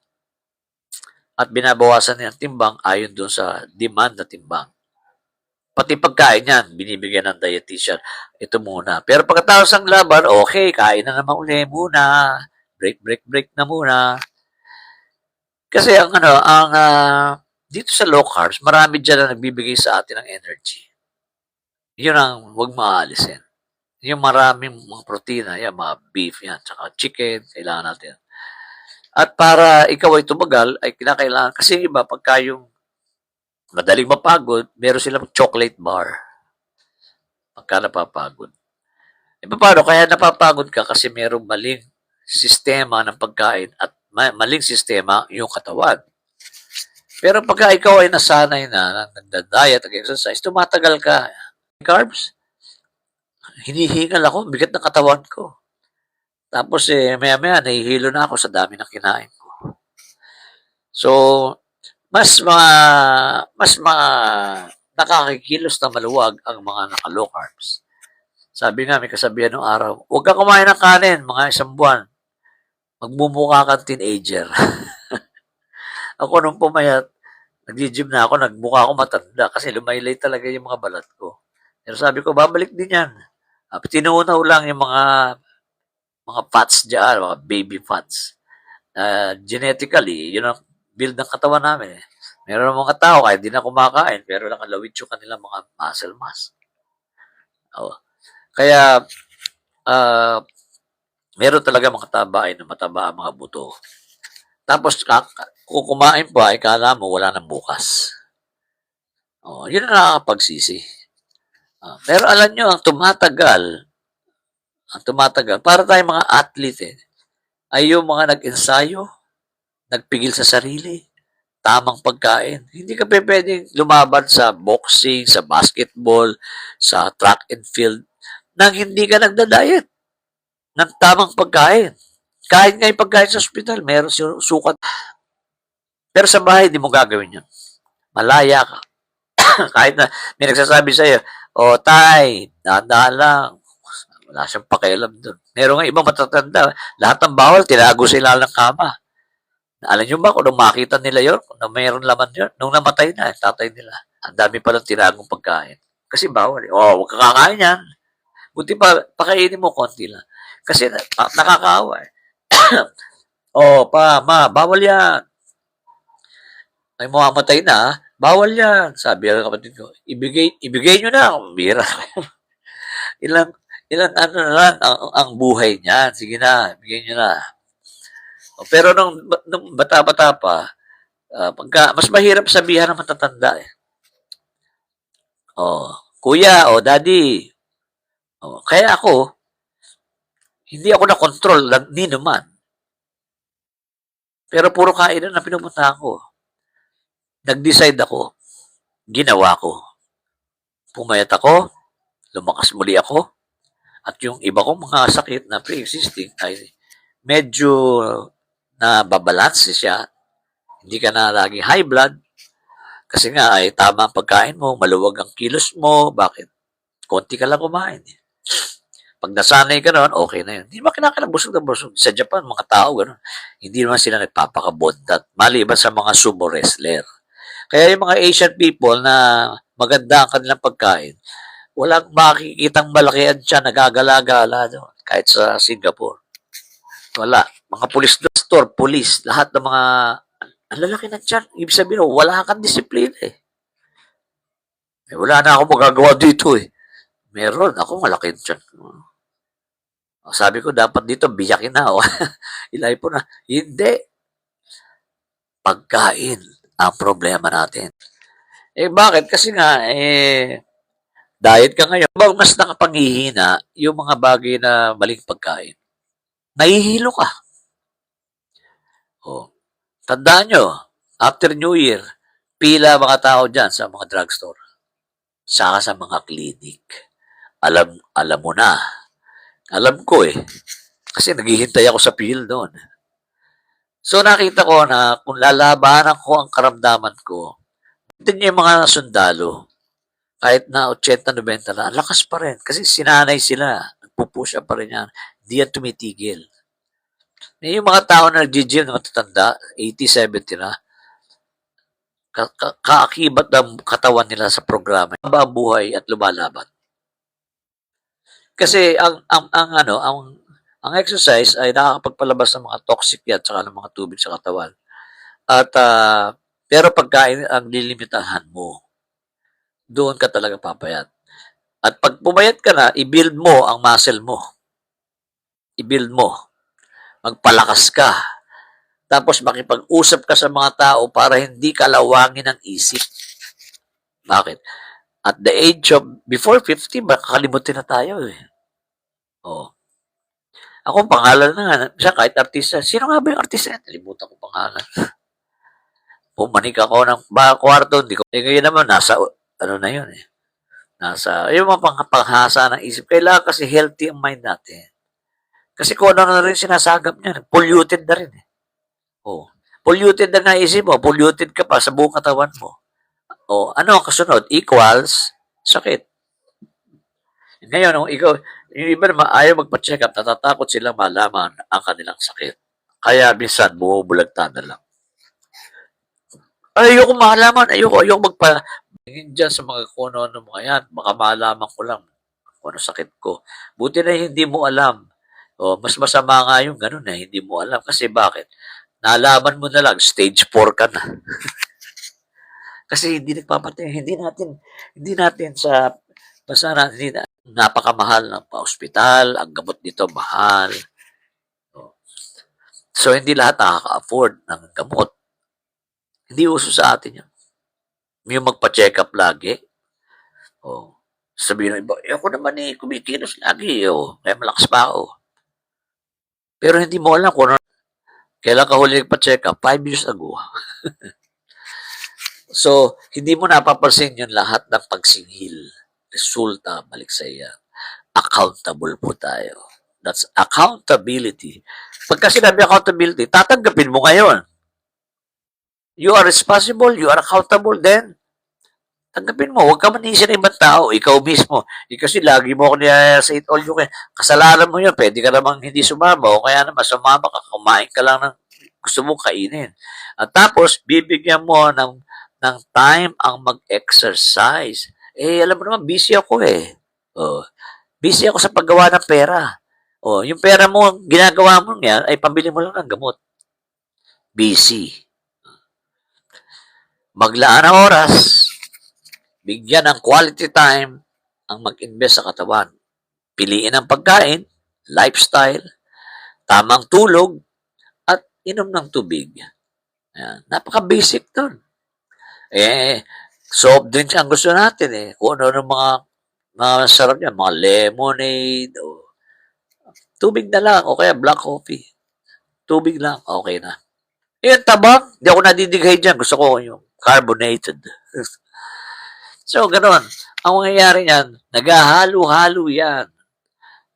At binabawasan niya ang timbang ayon doon sa demand na timbang. Pati pagkain yan, binibigyan ng dietitian. Ito muna. Pero pagkatapos ng laban, okay, kain na naman uli muna. Break na muna. Kasi dito sa low carbs, marami dyan na nagbibigay sa atin ng energy. Yun ang huwag maalisin. Yung maraming mga protina, mga beef, tsaka chicken, kailangan natin. At para ikaw ay tumagal, ay kinakailangan, kasi iba, pagka yung madaling mapagod, meron silang chocolate bar. Pagka napapagod. Paano? Kaya napapagod ka kasi merong maling sistema ng pagkain at maling sistema yung katawan. Pero pagka ikaw ay nasanay na, nagda-diet, nag-exercise, tumatagal ka. Carbs, hinihingal ako, bigat ng katawan ko. Tapos maya-maya, nahihilo na ako sa dami ng kinain ko. So, mas nakakikilos na maluwag ang mga naka-low carbs. Sabi nga, may kasabihan ng araw, huwag ka kumain ng kanin, mga 1 buwan. magmumukha kang teenager. Ako nung pumayat, nag-gym na ako, nagmukha ako matanda kasi lumaylay talaga yung mga balat ko. Pero sabi ko, babalik din yan. Tinunaw lang yung mga fats dyan, mga baby fats. Genetically, yun ang build ng katawan namin. Eh. Meron mga tao, kahit di na kumakain, pero nakalawit yung kanilang mga muscle mass. Oh. Kaya, meron talaga mga tabain na mataba ang mga buto. Tapos, kung kumain pa, kala mo wala nang bukas. Yun ang nakakapagsisi. Pero alam nyo, ang tumatagal, para tayong mga athlete ay yung mga nag-ensayo, nagpigil sa sarili, tamang pagkain. Hindi ka pwedeng lumaban sa boxing, sa basketball, sa track and field, nang hindi ka nagda-diet ng tamang pagkain. Kahit nga yung pagkain sa ospital, meron sukat. Pero sa bahay, di mo gagawin yun. Malaya ka. Kahit na may nagsasabi sa'yo, tay, dahan lang. Wala siyang pakialam doon. Meron nga ibang matatanda, lahat ng bawal, tinago sila ng kama. Alam nyo ba kung nung makita nila yon, kung na mayroon laman yun, nung namatay na, tatay nila, ang dami palang tinagong pagkain. Kasi bawal. Huwag kakain yan. Buti pa, pakainin mo konti lang. Kasi nakakaawa. Bawal yan. Ay mamamatay na, bawal yan. Sabi ng kapatid ko, ibigay nyo na. Bira. ilang ano na lang ang buhay niyan. Sige na, ibigay nyo na. Pero nung bata-bata pa, mas mahirap sabihan ng matatanda eh. Kuya, daddy. Kaya ako, hindi ako na-control ni naman. Pero puro kainan na pinupunta ako. Nag-decide ako. Ginawa ko. Pumayat ako. Lumakas muli ako. At yung iba kong mga sakit na pre-existing ay medyo nababalanse siya. Hindi ka na laging high blood. Kasi nga ay tama ang pagkain mo, maluwag ang kilos mo. Bakit? Konti ka lang kumain. Pag nasanay ka noon, okay na yun. Hindi naman kinakailangan busog na busog. Sa Japan, mga tao, gano'n. Hindi naman sila nagpapakabondat. Maliban sa mga sumo wrestler. Kaya yung mga Asian people na maganda ang kanilang pagkain, walang makikitang malakihan siya nagagala-gala doon. Kahit sa Singapore. Wala. Mga police store, police, lahat ng mga ang lalaki ng tiyan. Ibig sabihin, wala kang disiplina eh. Wala na ako magagawa dito eh. Meron. Ako malaki ng tiyan. Sabi ko, dapat dito, biyakin na. Ilay po na. Hindi. Pagkain ang problema natin. Bakit? Kasi nga, diet ka ngayon. Mas nakapangihina yung mga bagay na maling pagkain. Nahihilo ka. Tandaan nyo, after New Year, pila mga tao dyan sa mga drugstore. Saka sa mga clinic. Alam mo na. Alam ko eh. Kasi naghihintay ako sa pil doon. So nakita ko na kung lalabanan ko ang karamdaman ko, ito niya yung mga sundalo. Kahit na 80-90 na, lakas pa rin. Kasi sinanay sila. Nagpupusha pa rin yan. Hindi yan tumitigil. Yung mga tao na nag-gym na matatanda, 80-70 na, kaakibat ng katawan nila sa programa. Haba ang buhay at lumalaban. Kasi ang exercise ay nakakapagpalabas ng mga toxic yan saka ng mga tubig sa katawan. At pero pagkain ang lilimitahan mo. Doon ka talaga papayat. At pag pumayat ka na, i-build mo ang muscle mo. I-build mo. Magpalakas ka. Tapos makipag-usap ka sa mga tao para hindi ka lawangin ng isip. Bakit? At the age of, before 50, makakalimutin na tayo eh. Ako, pangalan na nga. Siya, kahit artista. Sino nga ba yung artista? Nalimutan ko pangalan. Pumanik ako ng kwarto. Hindi ko. Ngayon naman, nasa, na yun eh. Yung mga panghasa ng isip. Kailangan kasi healthy ang mind natin. Kasi kung ano na rin sinasagap niya, polluted na rin eh. Polluted na naisip mo, polluted ka pa sa buong katawan mo. Ano ang kasunod? Equals sakit. Ngayon, yung iba naman ayaw magpa-check up, natatakot silang malaman ang kanilang sakit. Kaya minsan bumubulagta na lang. Ayoko malaman, ayoko tingin diyan sa mga kung ano-ano mga yan, baka malaman ko lang kung ano sakit ko. Buti na hindi mo alam. Mas masama nga yung gano'n, hindi mo alam. Kasi bakit? Nalaman mo na lang, stage 4 ka na. Kasi hindi natin basta na, hindi na, napakamahal ng pa-ospital, ang gamot nito mahal. So, hindi lahat nakaka-afford ng gamot. Hindi uso sa atin yan. Yung magpa-check up lagi. Sabihin ng iba, ako naman kumikilos lagi. Kaya malakas pa ako. Pero hindi mo alam kung kailan ka huli nagpa-check up? 5 years ago. So, hindi mo napapansin yung lahat ng pagsingil. Resulta, balik sa iya. Accountable po tayo. That's accountability. Pagka sinabi accountability, tatanggapin mo ngayon. You are responsible, you are accountable, then tanggapin mo. Huwag ka manisi ng ibang tao, ikaw mismo. Kasi lagi mo ako niya sa it all you can. Kasalanan mo yun, pwede ka namang hindi sumama o kaya naman sumama ka, kumain ka lang ng gusto mong kainin. At tapos, bibigyan mo ng time ang mag-exercise. Alam mo naman, busy ako eh. Busy ako sa paggawa ng pera. Yung pera mo, ginagawa mo yan, ay pambili mo lang ng gamot. Busy. Maglaan ng oras, bigyan ng quality time ang mag-invest sa katawan. Piliin ang pagkain, lifestyle, tamang tulog, at inom ng tubig. Ayan. Napaka-basic dun. Soft drinks ang gusto natin Kung ano mga sarap yan, mga lemonade, tubig na lang, o kaya black coffee. Tubig lang, okay na. Yung tabang, di ako nadidigay dyan. Gusto ko yung carbonated. So, ganoon. Ang mangyayari yan, naghahalo-halo yan.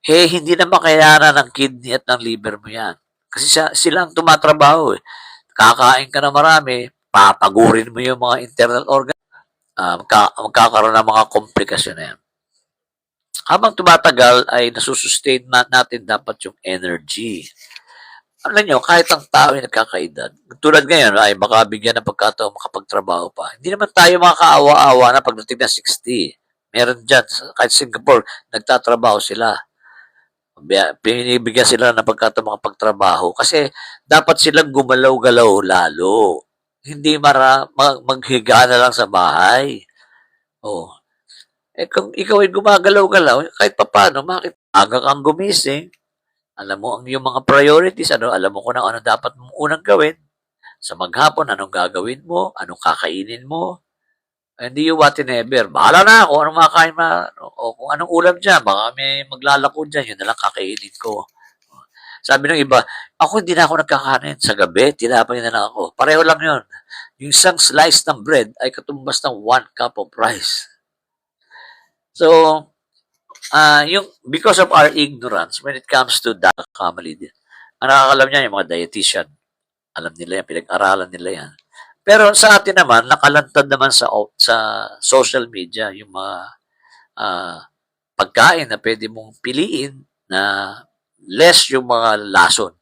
Hindi na makayanan ng kidney at ng liver mo yan. Kasi silang tumatrabaho Kakain ka na marami, papagurin mo yung mga internal organ. Magkakaroon ng mga komplikasyon na yan. Habang tumatagal ay nasusustain natin dapat yung energy. Alam nyo, kahit ang tao ay nagkakaedad, tulad ngayon ay baka bigyan ng pagkataon makapagtrabaho pa. Hindi naman tayo makakaawa-awa na pagdating ng 60. Meron dyan, kahit Singapore, nagtatrabaho sila. Pinibigyan sila ng pagkataon makapagtrabaho kasi dapat silang gumalaw-galaw lalo. Hindi maghiga na lang sa bahay. Kung ikaw ay gumagalaw-galaw, kahit paano, aga kang gumising, alam mo ang iyong mga priorities, alam mo kung ano dapat mong unang gawin. Sa maghapon, anong gagawin mo, anong kakainin mo. Hindi you whatever. Bahala na kung anong makakain o kung anong ulam dyan. Baka may maglalako dyan, yun na lang kakainin ko. Sabi ng iba, ako hindi na ako nagkakanin. Sa gabi, tinapay na lang ako. Pareho lang yun. Yung isang slice ng bread ay katumbas ng 1 cup of rice. So, because of our ignorance when it comes to that family, ang nakakalam niya yung mga dietitian. Alam nila yan, pinag-aralan nila yan. Pero sa atin naman, nakalantad naman sa social media yung mga pagkain na pwede mong piliin na less yung mga lason.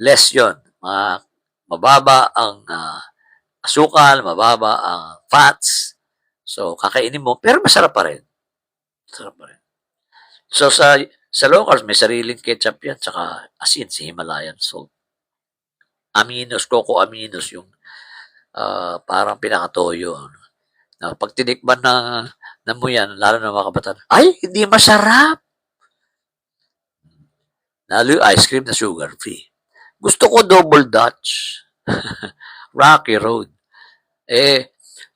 Less yon. Mababa ang asukal, mababa ang fats. So, kakainin mo, pero masarap pa rin. So, sa locals, may sariling ketchup yan, tsaka asin, si Himalayan salt. Aminos, coco aminos, yung parang pinakatoyo. Na pag tinikman na mo yan, lalo na mga kabataan, ay, hindi masarap. Lalo yung ice cream na sugar-free. Gusto ko double Dutch. Rocky Road.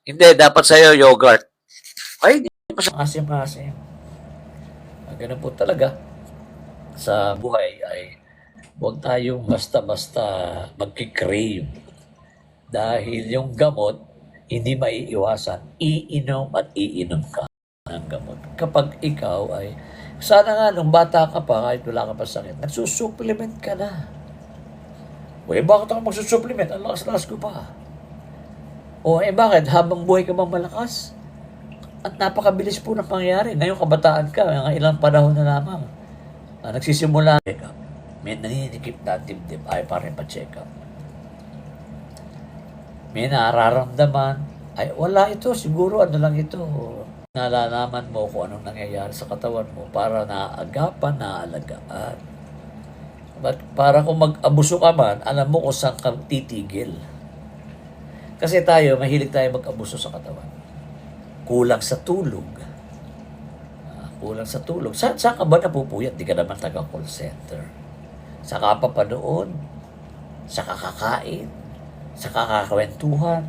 Hindi, dapat sa'yo yogurt. Ay, hindi masarap. Asim-asim. Ganun po talaga. Sa buhay ay huwag tayong basta-basta magkikrave. Dahil yung gamot, hindi maiiwasan. Iinom at iinom ka ng gamot. Kapag ikaw ay, sana nga nung bata ka pa, kahit wala ka pa sakit, nagsusupplement ka na. Bakit ako magsusupplement? Ang lakas-lakas ko pa. Bakit? Habang buhay ka bang malakas? At napakabilis po ng pangyayari. Ngayon kabataan ka, mga ilang panahon na lamang. Nagsisimula. May naninikip na dibdib, ay pa rin pa-check up. May nararamdaman, ay wala ito, siguro ano lang ito. Nalalaman mo kung anong nangyayari sa katawan mo para naaagapan, naalagaan. But para kung mag-abuso ka man, alam mo kung saan ka titigil. Kasi tayo, mahilig tayo mag-abuso sa katawan. Kulang sa tulog. Kulang sa tulog. Saan ka ba napupuyat? Di ka naman taga-call center. Sa kapapanood, sa kakakain, sa kakakwentuhan.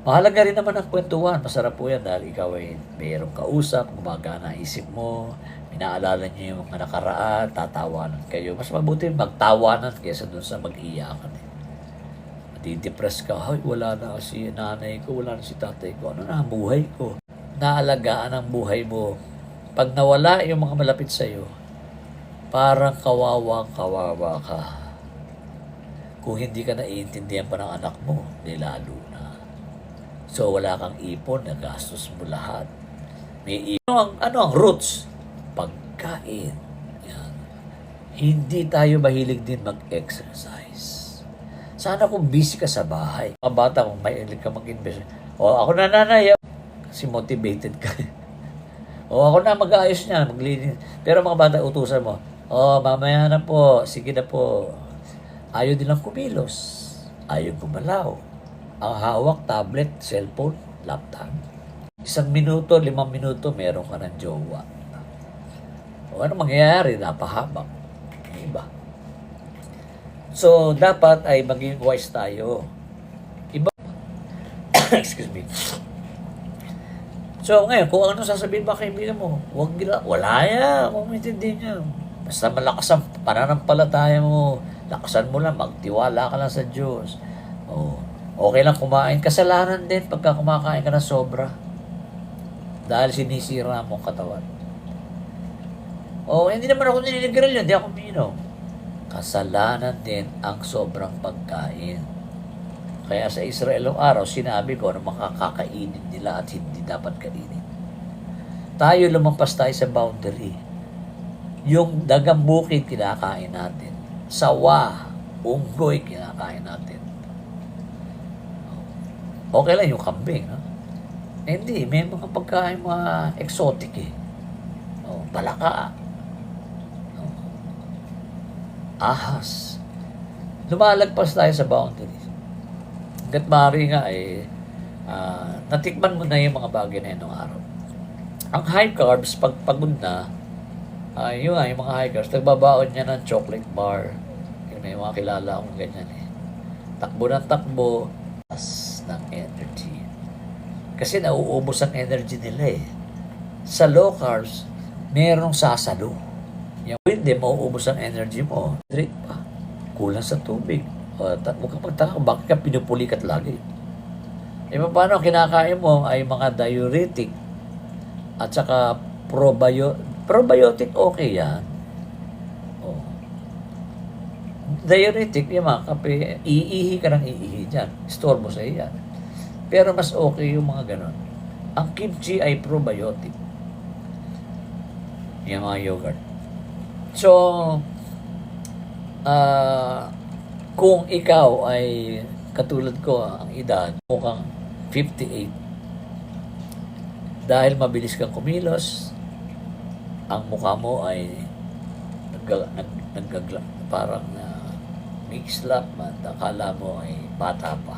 Mahalaga rin naman ang kwentuhan. Masarap po yan dahil ikaw ay mayroong kausap, gumagana ang isip mo, inaalala niyo yung mga nakaraan, tatawanan kayo. Mas mabuti magtawanan kaysa dun sa mag-iyakan. Matidepress ka, ay wala na si nanay ko, wala na si tatay ko, ano na ang buhay ko? Naalagaan ang buhay mo. Pag nawala yung mga malapit sa'yo, parang kawawa ka. Kung hindi ka naiintindihan pa ng anak mo, lalo na. So, wala kang ipon, nagastos mo lahat. May ipon. Ano ang roots? Pagkain. Yan. Hindi tayo mahilig din mag-exercise. Sana kung busy ka sa bahay. Mga bata, kung mahilig ka mag-invest. O, ako na nanay. Kasi motivated ka. O, ako na mag-aayos niya, maglinis. Pero mga bata, utusan mo. O, mamaya na po. Sige na po. Ayaw din lang kumilos. Ayaw gumalaw. Ang hawak, tablet, cellphone, laptop. 1 minuto, 5 minuto, meron ka ng jowa. O ano mangyayari? Napahabang. Iba. So, dapat ay maging wise tayo. Iba. Excuse me. So, ngayon, kung ano sasabihin ba kaibigan mo, huwag gila. Wala yan. Huwag mo intindihin niya. Basta malakas ang pananampalataya mo. Lakasan mo lang. Magtiwala ka lang sa Diyos. O, okay lang kumain. Kasalanan din pagka kumakain ka ng sobra. Dahil sinisira mo ang katawan. O, hindi naman ako nililigaral yun. Hindi ako minom. Kasalanan din ang sobrang pagkain. Kaya sa Israel ang araw, sinabi ko ano makakakainin nila at hindi dapat kainin. Tayo lumampas tayo sa boundary. Yung dagang bukid, kinakain natin. Sawa, unggoy, kinakain natin. Okay lang yung kambing, no? Hindi, may mga pagkain mga exotic eh. Palaka. Ahas. Lumalagpas tayo sa boundaries. Hanggat maaari nga natikman mo na yung mga bagay na yun ng araw. Ang high carbs, pag pagod na, yung mga high carbs, nagbabaon niya ng chocolate bar. May mga kilala akong ganyan eh. Takbo ng takbo, ng energy. Kasi nauubos ang energy nila eh. Sa low carbs, merong sasalo. Yung hindi, mauubos ang energy mo. Drink pa. Kulang sa tubig. Huwag kang magtaka, bakit ka pinupulikat lagi? E paano kinakain mo ay mga diuretic at saka probiotic, okay yan. Diuretic, yung mga kape, iihi ka ng iihi dyan. Store mo sa iyan. Pero mas okay yung mga ganon. Ang kimchi ay probiotic. Yung mga yogurt. So, kung ikaw ay katulad ko, ang edad, mukhang 58. Dahil mabilis kang kumilos, ang mukha mo ay parang mix-lap at akala mo ay bata pa.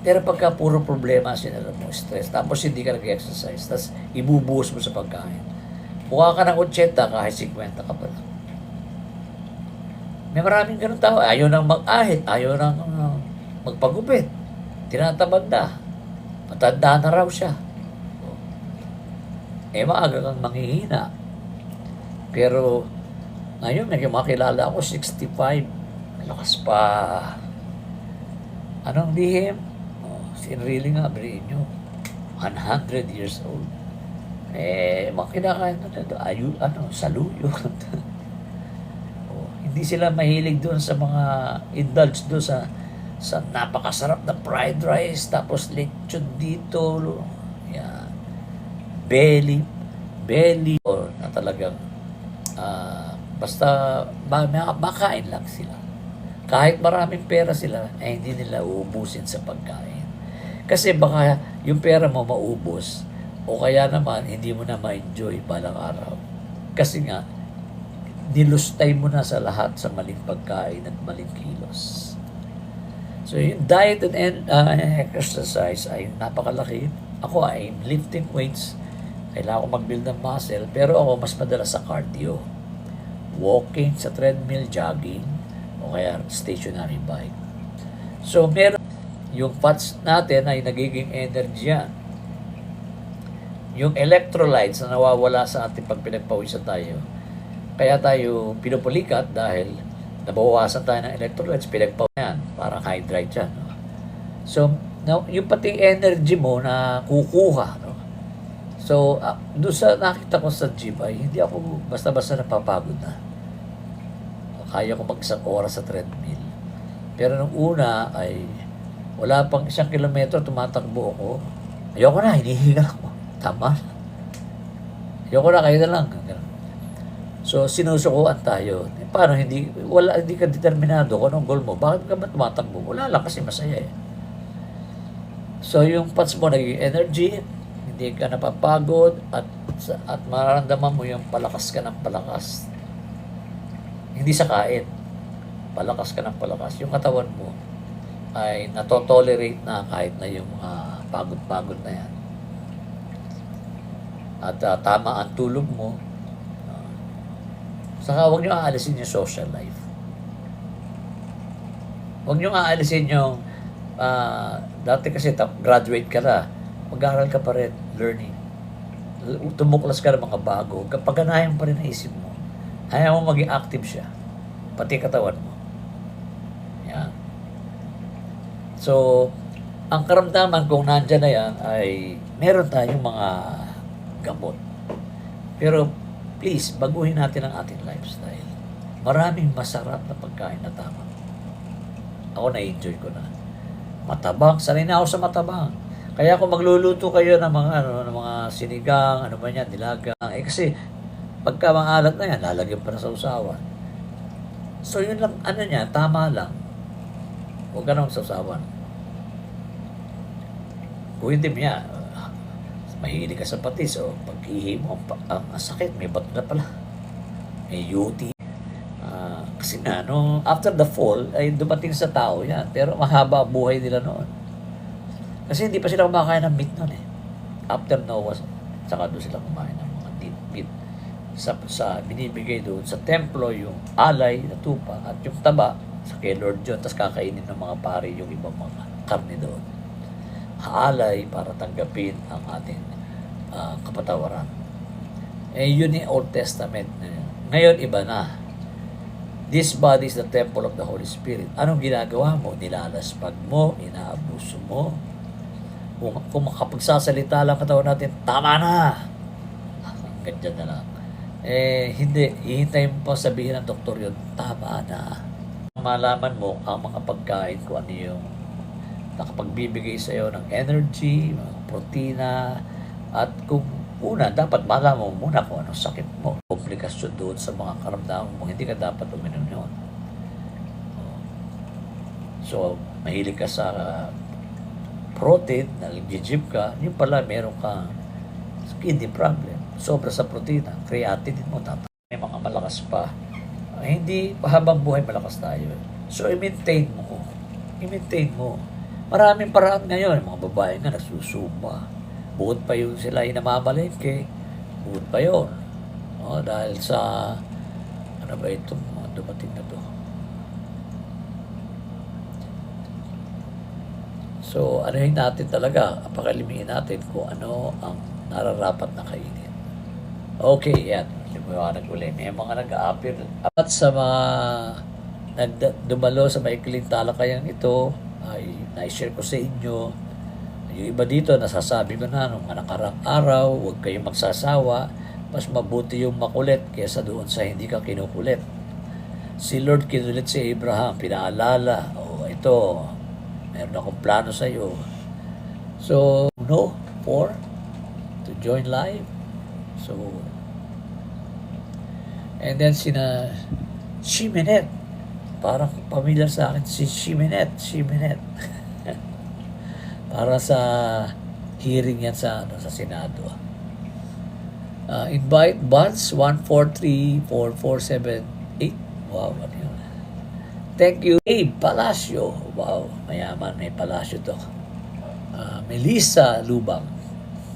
Pero pagka puro problema, sinala mo, stress, tapos hindi ka nag-exercise, tapos ibubuhos mo sa pagkain. Mukha ka ng 80 kahit 50 ka pa lang. May maraming ganun tao. Ayaw nang mag-ahit, ayaw nang magpagupit. Tinatamad na. Matanda na raw siya. Maaga kang manghihina. Pero ngayon, may makilala ako, 65. Malakas pa. Anong lihim? Sinrili nga, beriin nyo. 100 years old. Makinakain na saluyo. Hindi sila mahilig doon sa mga indulge doon sa napakasarap na fried rice, tapos lechon dito. Yan. Belly, na talagang Basta makain lang sila. Kahit maraming pera sila, ay hindi nila uubusin sa pagkain. Kasi baka yung pera mo maubos, o kaya naman hindi mo na ma-enjoy balang araw. Kasi nga, nilustay mo na sa lahat sa maling pagkain at maling kilos. So yung diet and exercise ay napakalaki. Ako ay lifting weights. Kailangan ko mag-build ng muscle. Pero ako mas madalas sa cardio. Walking sa treadmill, jogging, o kaya stationary bike. So meron yung fats natin ay nagiging energy yan. Yung electrolytes na nawawala sa ating pag pinagpawisan tayo. Kaya tayo pinupulikat dahil nabawasan tayo ng electrolytes, pinagpawisan yan, parang hydrate yan. No? So, yung pati energy mo na kukuha, no? So, doon sa nakita ko sa gym ay hindi ako basta-basta napapagod na. Kaya ko mag-isang oras sa treadmill. Pero nung una ay wala pang 1 kilometro tumatakbo ako. Ayoko na, hinihinga ako. Tama. Ayoko na, kayo na lang. So, sinusukuan tayo. Paano hindi ka determinado kung anong goal mo? Bakit ka ba tumatakbo? Wala lang kasi masaya eh. So, yung fats mo naging energy, hindi ka napapagod, at mararamdaman mo yung palakas ka ng palakas. Hindi sa kain. Palakas ka ng palakas. Yung katawan mo ay natotolerate na kahit na yung pagod-pagod na yan. At tama ang tulog mo. Saka huwag nyo aalisin yung social life. Huwag nyo aalisin yung dati kasi graduate ka na, mag-aaral ka pa rin, learning. Tumuklas ka ng mga bago, paganayan pa rin ang isip mo. Ayaw mo maging active siya, pati katawan mo. Yan. So, ang karamdaman kung nandyan na yan ay meron tayong mga gamot. Pero please, baguhin natin ang ating lifestyle. Maraming masarap na pagkain na tama. Ako na-enjoy ko na. Matabang, sanay na ako sa matabang. Kaya kung magluluto kayo ng mga sinigang, ano ba yan, nilagang, kasi pagka maalat na yan, lalagyan pa na sa usawan. So yun lang, tama lang. Huwag ka nang sausawan. Kung hindi niya, mahilig ka sa patis, o pag-ihi mo, ang sakit, may bato na pala. May UTI. Kasi nga, after the fall, ay dumating sa tao yan. Pero mahaba buhay nila noon. Kasi hindi pa sila kumakain ng meat noon eh. After Noah, saka doon sila kumain ng mga deep meat. Sa binibigay doon sa templo, yung alay na tupa at yung taba sa kay Lord John, tapos kakainin ng mga pari yung ibang mga karne doon. Alay para tanggapin ang ating kapatawaran. Yun yung Old Testament. Ngayon, iba na. This body is the temple of the Holy Spirit. Anong ginagawa mo? Nilalaspag mo, inaabuso mo. Kung makapagsasalita lang katawan natin, tama na! Ganyan na lang. Hindi. Ihintay mo pa sabihin ng doktor yun, tama na. Malaman mo ang mga pagkain kung ano yung nakapagbibigay sa iyo ng energy, protina, at kung dapat malaman mo muna kung anong sakit mo. Komplikasyon doon sa mga karamdaman mo, hindi ka dapat uminom yun. So, mahilig ka sa protein, nag-gym ka, yun pala meron kang kidney problem. Sobra sa protina, creatinine mo, may mga malakas pa. Hindi habang buhay malakas tayo. So, i-maintain mo. Maraming paraan ngayon. Mga babae nga nagsusumba. Bukod pa yun sila inamamalengke. Bukod pa yun. Dahil sa ano ba itong dumating na to. So, anuhin natin talaga, pakalimihin natin kung ano ang nararapat na kainin. Okay, yan. Limuyawanag ulit. May mga nag-a-appear. At sa mga dumalo sa maikling talakayan ito, ay na-share ko sa inyo. Yung iba dito, nasasabi ko na nung nakarang araw, huwag kayong magsasawa. Mas mabuti yung makulit kaysa doon sa hindi ka kinukulit. Si Lord kinulit si Abraham, pinaalala, ito, meron akong plano sa iyo. So, to join live. So, And then sina Shimenet. Parang familiar sa akin si Shimenet. Para sa hearing yan sa Senado. Invite Buds 1434478. Wow, ano yun? Thank you. Hey, Palacio. Wow, mayaman, may Palacio to. Melissa Lubang.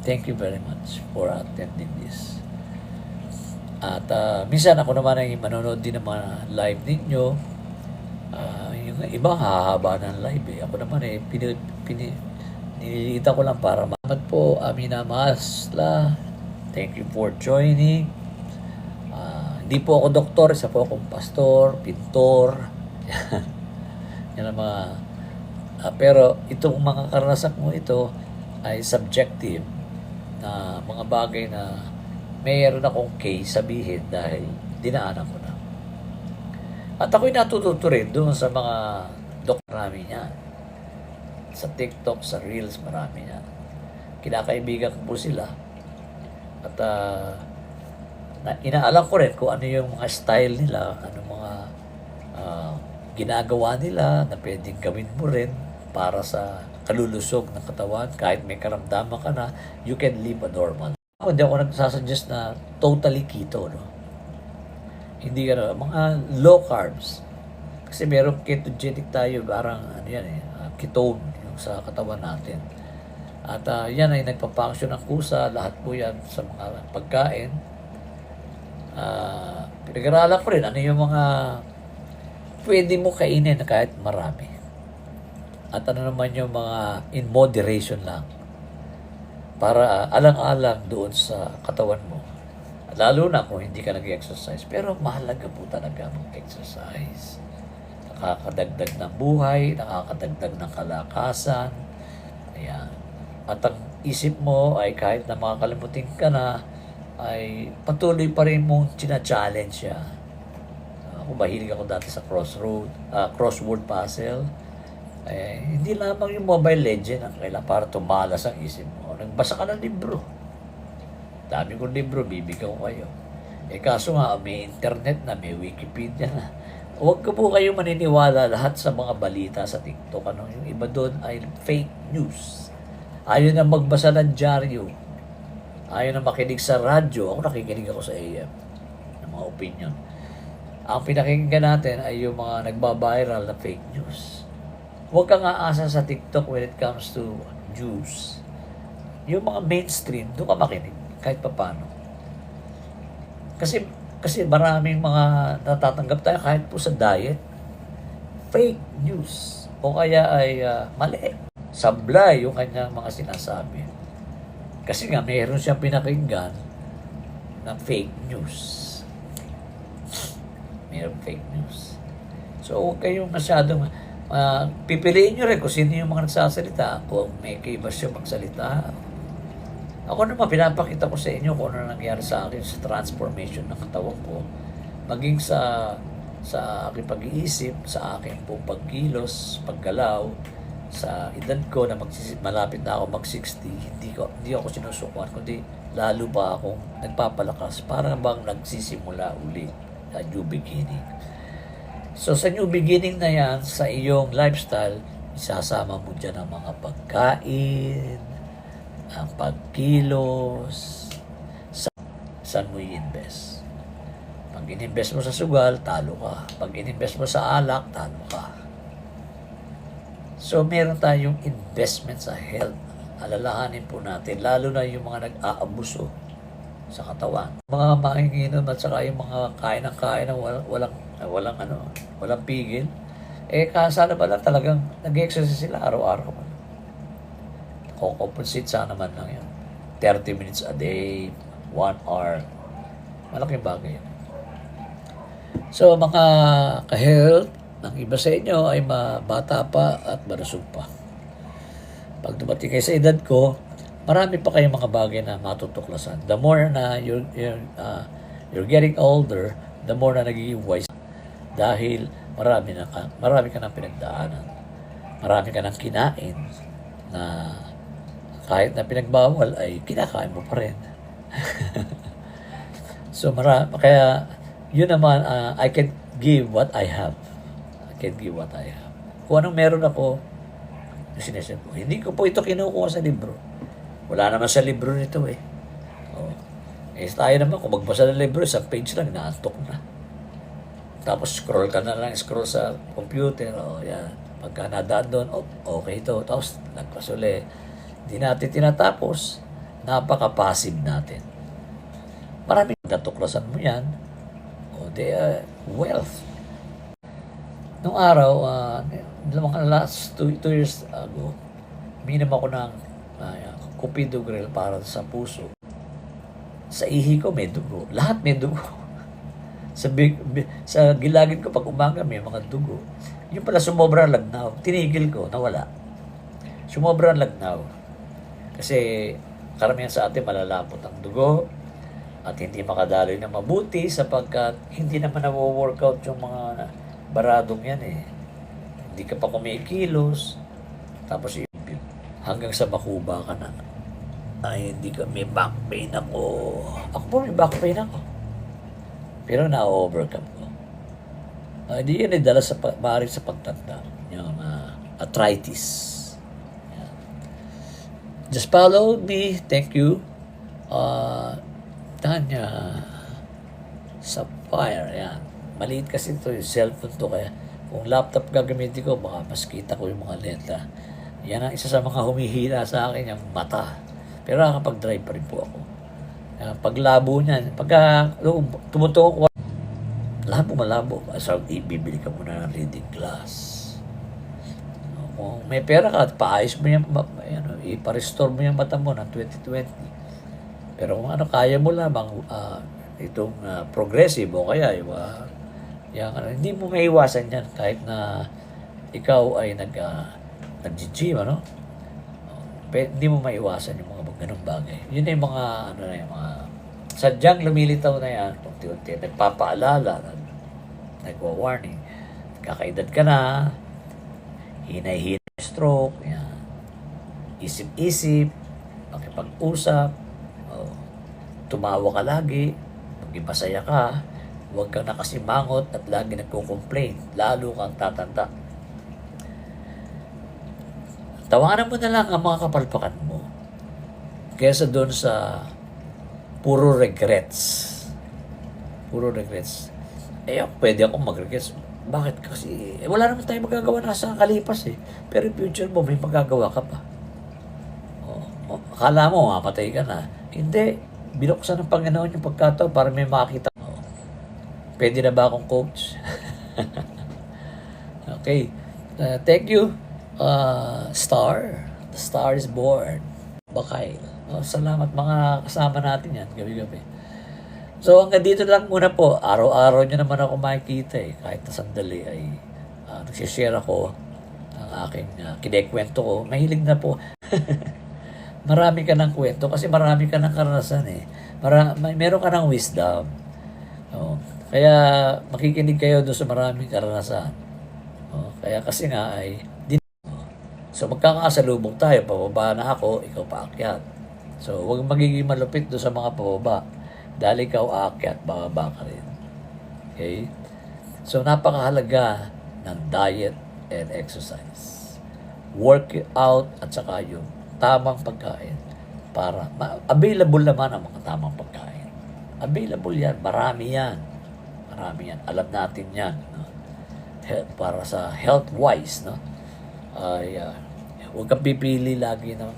Thank you very much for attending this. At minsan ako naman ay manonood din ng mga live ninyo. Yung iba hahaba ng live eh. Ako naman eh, nililita ko lang para mamat po. Amina Masla. Thank you for joining. Hindi po ako doktor, isa po akong pastor, pintor. Yan ang mga... pero itong mga karanasan mo ito ay subjective na mga bagay na mayroon akong case sabihin dahil dinaanan ko na. At ako'y natututo rin doon sa mga doktor namin yan. Sa TikTok, sa Reels, marami yan. Kinakaibigan ko po sila. At inaalam ko rin kung ano yung mga style nila, ano mga ginagawa nila na pwedeng gawin mo rin para sa kalulusog ng katawan. Kahit may karamdaman ka na, you can live a normal. Hindi ako nagsasuggest na totally keto, no? Hindi ka mga low carbs. Kasi merong ketogenic tayo, parang ano yan eh, ketone yung sa katawan natin. At yan ay nagpapaksyon ng kusa, lahat po yan sa mga pagkain. Pinag-aralan ko rin ano yung mga pwede mo kainin na kahit marami. At ano naman yung mga in moderation lang. Para alang-alang doon sa katawan mo. Lalo na kung hindi ka nag-exercise. Pero mahalaga po talaga mag-exercise. Nakakadagdag ng buhay, nakakadagdag ng kalakasan. Ayan. At ang isip mo ay kahit na makakalimutin ka na, ay patuloy pa rin mong china-challenge siya. Ako mahilig ako dati sa crossword puzzle. Hindi lamang yung Mobile Legend ang kailangan para tumalas ang isip mo. Nagbasa ka ng libro. Dami kong libro, bibigyan ko kayo. Kaso nga, may internet na, may Wikipedia na. Huwag ko po kayo maniniwala lahat sa mga balita sa TikTok. Yung iba doon ay fake news. Ayaw na magbasa ng dyaryo. Ayaw na makinig sa radyo. Ako nakikinig ako sa AM. Ng mga opinion. Ang pinakinggan natin ay yung mga nagbabiral na fake news. Huwag kang aasa sa TikTok when it comes to news. Yung mga mainstream, doon ka makinig. Kahit pa paano. Kasi maraming mga natatanggap tayo kahit po sa diet. Fake news. O kaya ay mali. Sablay yung kanyang mga sinasabi. Kasi nga mayroon siyang pinakinggan ng fake news. Mayroon fake news. So huwag kayong masyadong pipiliin nyo rin kung sino yung mga nagsasalita. Kung may kaiba siya magsalita. Ako naman, pinapakita ko sa inyo kung ano nangyari sa akin sa transformation ng katawan ko. Maging sa aking pag-iisip, sa aking pong pagkilos, paggalaw, sa edad ko na malapit na ako mag-60, hindi ako sinusukuan, kundi lalo pa akong nagpapalakas para bang nagsisimula uli sa new beginning. So sa new beginning na yan, sa iyong lifestyle, isasama mo dyan ang mga pagkain, ang pagkilos, saan mo i-invest. Pag in-invest mo sa sugal, talo ka. Pag in-invest mo sa alak, talo ka. So, meron tayong investment sa health. Alalahanin po natin, lalo na yung mga nag-aabuso sa katawan. Mga manginginom at saka yung mga kain ng walang pigil. Sana ba lang talagang nag-exercise sila araw-araw. Compensate sana man lang yan. 30 minutes a day, 1 hour. Malaking bagay yan. So, mga ka-health, ang iba sa inyo ay bata pa at marasog pa. Pag dumating kayo sa edad ko, marami pa kayong mga bagay na matutuklasan. The more na you're getting older, the more na nagiging wise. Dahil marami ka ng pinagdaanan. Marami ka ng kinain na kahit na pinagbawal ay kinakain mo pa rin. So kaya Yun naman, I can give what I have. I can give what I have. Kung anong meron ako, sinesend ko. Hindi ko po ito kinukuha sa libro. Wala naman sa libro nito eh. Oh. Eh, tayo naman, kung magbasa ng libro, isang page lang, naantok na. Tapos scroll ka na lang, scroll sa computer, yan. Pagka nadaan doon, okay ito. Tapos nagpas uli. Hindi natin tinatapos. Napaka-passive natin. Maraming natuklasan mo yan. They are wealth. Nung araw, mga last 2 years ago, minom ako ng Cupido Grill para sa puso. Sa ihi ko may dugo. Lahat may dugo. Sa gilagid ko pag umaga may mga dugo. Yung pala sumobra lagnaw. Tinigil ko, nawala. Sumobra lagnaw. Kasi karamihan sa atin malalapot ang dugo at hindi makadaloy na mabuti sapagkat hindi naman na-workout yung mga baradong yan eh. Hindi ka pa kumikilos. Tapos hanggang sa makuba ka na. Ay, hindi ka, may back pain ako. Ako po may back pain ako. Pero na-overcome ko. Hindi yun dala maaaring sa pagtanda. Yung arthritis. Yan. Just follow me. Thank you. Tanya Sapphire. Yan. Maliit kasi ito yung cellphone to. Kaya kung laptop gagamitin ko, baka mas kita ko yung mga letra. Yan ang isa sa mga humihila sa akin, yung mata. Pero nakakapag-drive pa rin po ako. Paglabo niyan, pagka tumutuko ko, lahat po malabo. So, ibibili ka muna ng reading glass. Kung may pera ka, paayos mo yung, iparestore mo yung mata mo ng 2020. Pero kung kaya mo lamang itong progressive o kaya hindi mo maiwasan yan kahit na ikaw ay nag-gym, hindi mo maiwasan yung mga ganung bagay. Yun na yung mga, yung mga sadyang lumilitaw na yan, unti-unti, nagpapaalala, nagwa-warning. Kakaedad ka na, hinay-hinay stroke, yan. Isip-isip, makipag-usap, tumawa ka lagi, maging masaya ka, huwag kang nakasimangot at lagi nagko-complain, lalo kang tatanda. Tawanan mo na lang ang mga kapalpakan mo kaysa doon sa puro regrets. Puro regrets. Pwede akong mag-regrets. Bakit? Kasi wala naman tayong magagawa na sa kalipas eh. Pero yung future mo, may magagawa ka pa. Akala mo, mapatay ka na. Hindi. Binuksan ng Panginoon yung pagkataon para may makakita. Pwede na ba akong coach? Okay. Thank you. Star. The star is born. Bakay. Salamat mga kasama natin yan. Gabi-gabi. So hanggang dito lang muna po. Araw-araw nyo naman ako makikita eh. Kahit na sandali ay nagsishare ako ang aking kinekwento ko. Mahilig na po. Marami ka ng kwento kasi marami ka ng karanasan eh. Meron ka ng wisdom. Kaya makikinig kayo doon sa maraming karanasan. Kaya kasi nga ay so magkakasalubong tayo, pababa na ako, ikaw paakyat. So huwag magiging malupit doon sa mga pababa. Dahil ikaw aakyat, bababa ka rin. Okay? So napakahalaga ng diet and exercise. Work out at saka yung tamang pagkain. Para available naman ang mga tamang pagkain. Available yan, marami yan. Marami yan, alam natin yan. No? Para sa health-wise, no? Huwag kang pipili lagi ng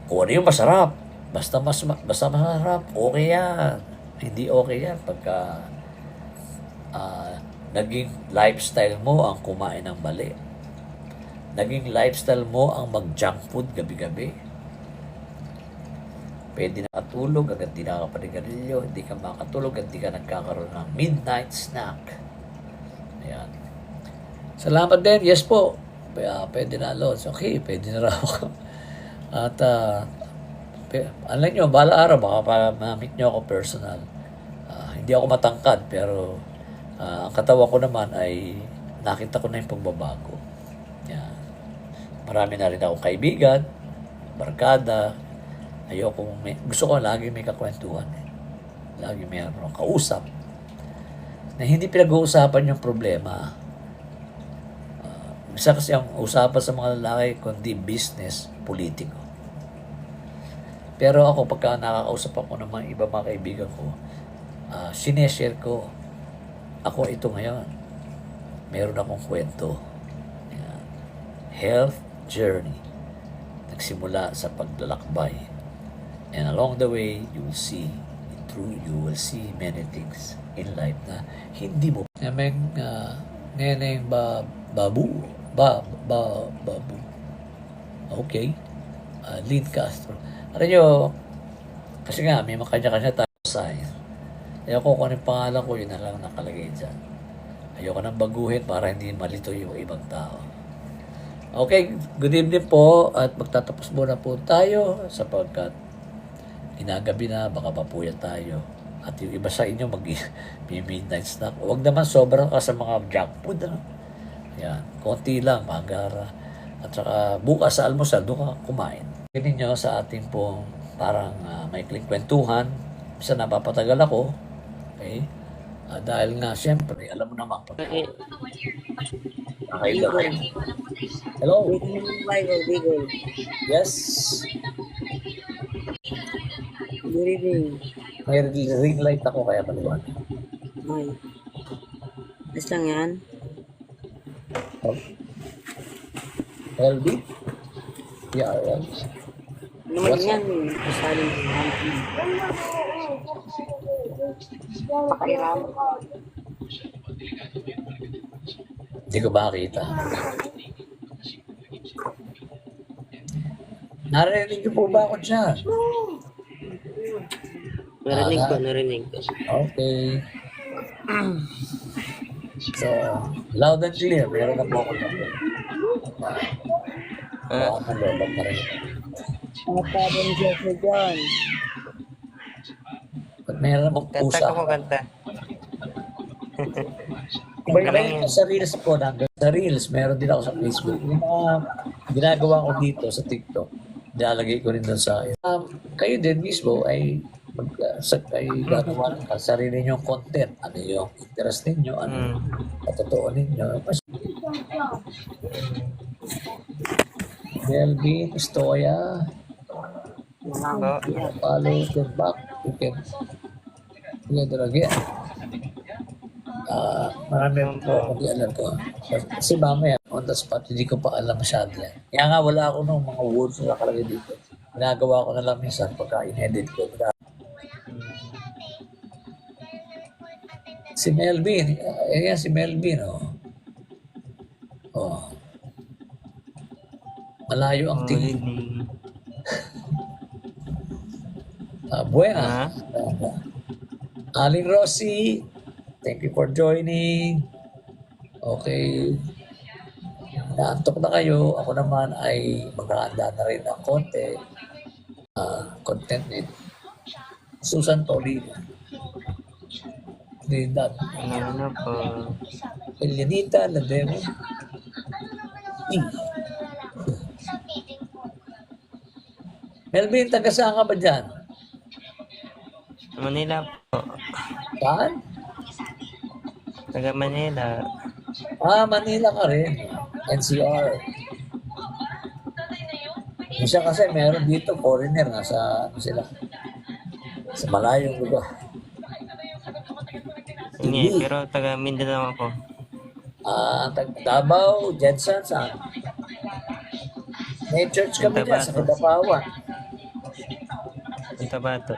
kung ano yung masarap. Basta masarap, okay yan. Hindi okay yan pagka naging lifestyle mo ang kumain ng mali. Naging lifestyle mo ang mag-junk food gabi-gabi. Pwede na katulog, agad di nakakapanigarilyo, hindi ka makatulog, agad di ka nagkakaroon ng midnight snack. Ayan. Salamat din. Yes po. Pwede na loads. Okay, pwede na raw ako. At, alam nyo, bala araw, baka ma-meet nyo ako personal. Hindi ako matangkad, pero ang katawan ko naman ay nakita ko na yung pagbabago. Yan. Marami na rin ako kaibigan, barkada. Gusto ko lagi may kakwentuhan. Lagi mayroon kausap. na hindi pinag-uusapan yung problema. Isa kasi ang usapan sa mga lalaki, kundi business, politiko. Pero ako, pagka nakakausap ako ng mga iba mga kaibigan ko, sineshare ko, ako ito ngayon. Meron akong kwento. Yan. Health journey. Nagsimula sa paglalakbay. And along the way, you will see many things in life na hindi mo. Namang neneng babu. Okay. Lynn Castro. Alam nyo, kasi nga, may makanya-kanya tayo sign. Ayoko kung anong pangalan ko, yun na lang nakalagay dyan. Ayoko nang baguhin para hindi malito yung ibang tao. Okay, good evening po at magtatapos muna po tayo sapagkat ginagabi na, baka papuyat tayo. At yung iba sa inyo mag-midnight snack. Huwag naman sobrang ka sa mga junk food. Yan, konti lang, magara. At saka bukas sa almusal, doon ka kumain. Tingnan nyo sa ating pong parang maikling kwentuhan. Bisa napapatagal ako. Okay? Dahil nga, siyempre, alam mo naman. Hello? Bigol. Yes? Good evening. May ring light ako kaya maliwanag. Ay. Basta lang yan. Oh. LB? Yeah, yeah. Naman What's yan. Kasaling pakairam. Hindi ko makita. Narinig niyo po ba ako dyan? Narinig ko. Okay. So, loud and clear. Meron na po ako dyan. Lobat na rin. Ang sabi ni Jeffrey John. Ba't meron na pusa? Kanta ko mo kanta. May sa Reels po, sa Reels, meron din ako sa Facebook. Yung mga ginagawa ko dito sa TikTok, nilalagay ko rin doon sa kayo din mismo ay gagawa ng sarili ninyong content. Ano yung interest ninyo, ano katotoo ninyo. Melvin, Stoya, follow, get back, you can together again. Marami po ako di alam ko. Kasi mamaya, on the spot, hindi ko pa alam masyado yan. Kaya nga wala ako ng mga words na nakalagay dito. Ginagawa ko na lang minsan pagka in-edit ko. Si Melvin, yan si Melvin, oh. Malayo ang tingin. Buena. Aling Rossi, thank you for joining. Okay. Naantok na kayo. Ako naman ay maghahanda na rin ng konti. Content din. Susan Tolina. Trinidad. Ano po? Elianita Lademo. Melvin, taga saan ka ba dyan? Manila po. Saan? Taga Manila. Manila ka rin. NCR. Isa kasi meron dito, foreigner, nasa sila. Sa malayong lugar. Hindi, pero taga Mindanao ako. Davao, Jensen, saan? May church kami dyan sa Kadapawan. Tabato.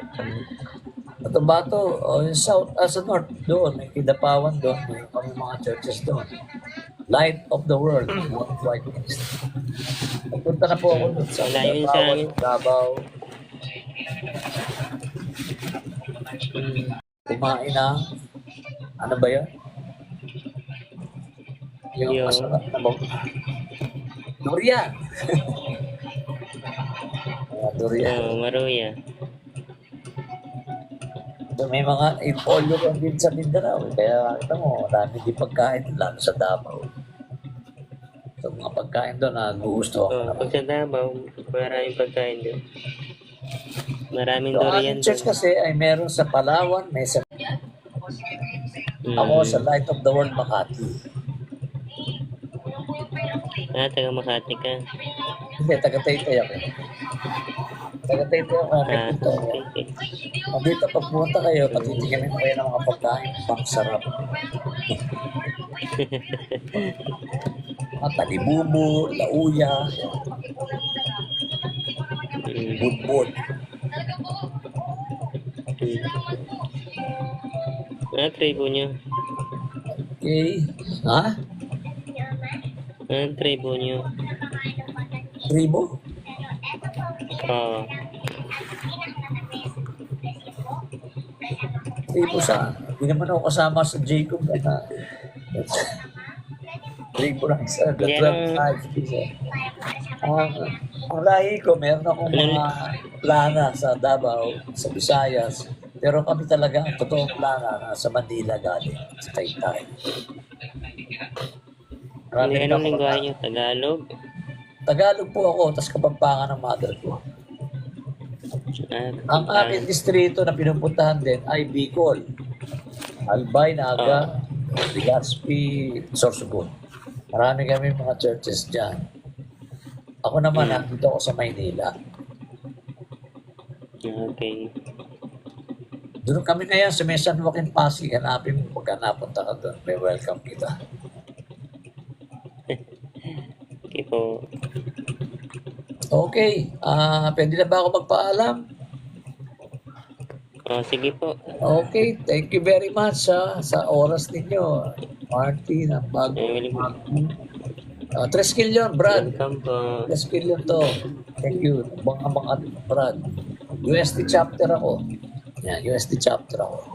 Cotabato, yung south, sa north, doon, may Kidapawan doon, may mga churches doon. Light of the world, one white ministry. Nagpunta na po ako doon sa Layo sa amin. Davao. Kumain na, ano ba yun? Yung masarap na bang durian. Durian. Maruya. So, may mga ipolyo ko din sa Mindanao. Kaya kita mo, marami din pagkain lalo sa Davao. So, mga pagkain doon na gusto ako. Pag sa Davao, maraming pagkain doon. Maraming So, durian ang church doon. kasi ay meron sa Palawan, may sa Ako sa Light of the World Makati. Taga Makati ka. Hindi, taga-Taytay ako. Taga-Taytay ako. Ah, Dito ako. okay. Dito pag pumunta kayo, patitigilin ko kayo ng mga pagkain. Pang sarap. Mga talibubo, lauya, budbud. Tribo niyo. Okay. Ha? Tribo niyo. Tribo? Oo. Tribo sa... Hindi naman ako kasama sa Jacob na tribo lang sa the Yan 12 ang lahi ko, meron akong mga plana sa Davao, sa Visayas. Pero kami talaga, ang totoong plana na sa Manila galing, sa Taytay. Marami Hindi, rin anong ako- lingwahe niyo? Tagalog? Tagalog po ako, tapos Kapampangan ng mother ko. Ang aking distrito na pinupuntahan din ay Bicol, Albay, Naga, Legazpi, Sorsogon. Marami kami mga churches dyan. Ako naman, nandito ako sa Maynila. Okay. Doon kami ngayon sa may San Joaquin Pasig. Hanapin mo pagka napunta ka doon. May welcome kita. Okay po. Okay. Pwede na ba ako magpaalam? Sige po. Okay. Thank you very much sa oras ninyo. Martin, ang bago. Welcome. 3 kilyon, Brad. Welcome po. 3 kilyon to. Thank you. Mga Brad. USD chapter ako. Yan, USD chapter ako.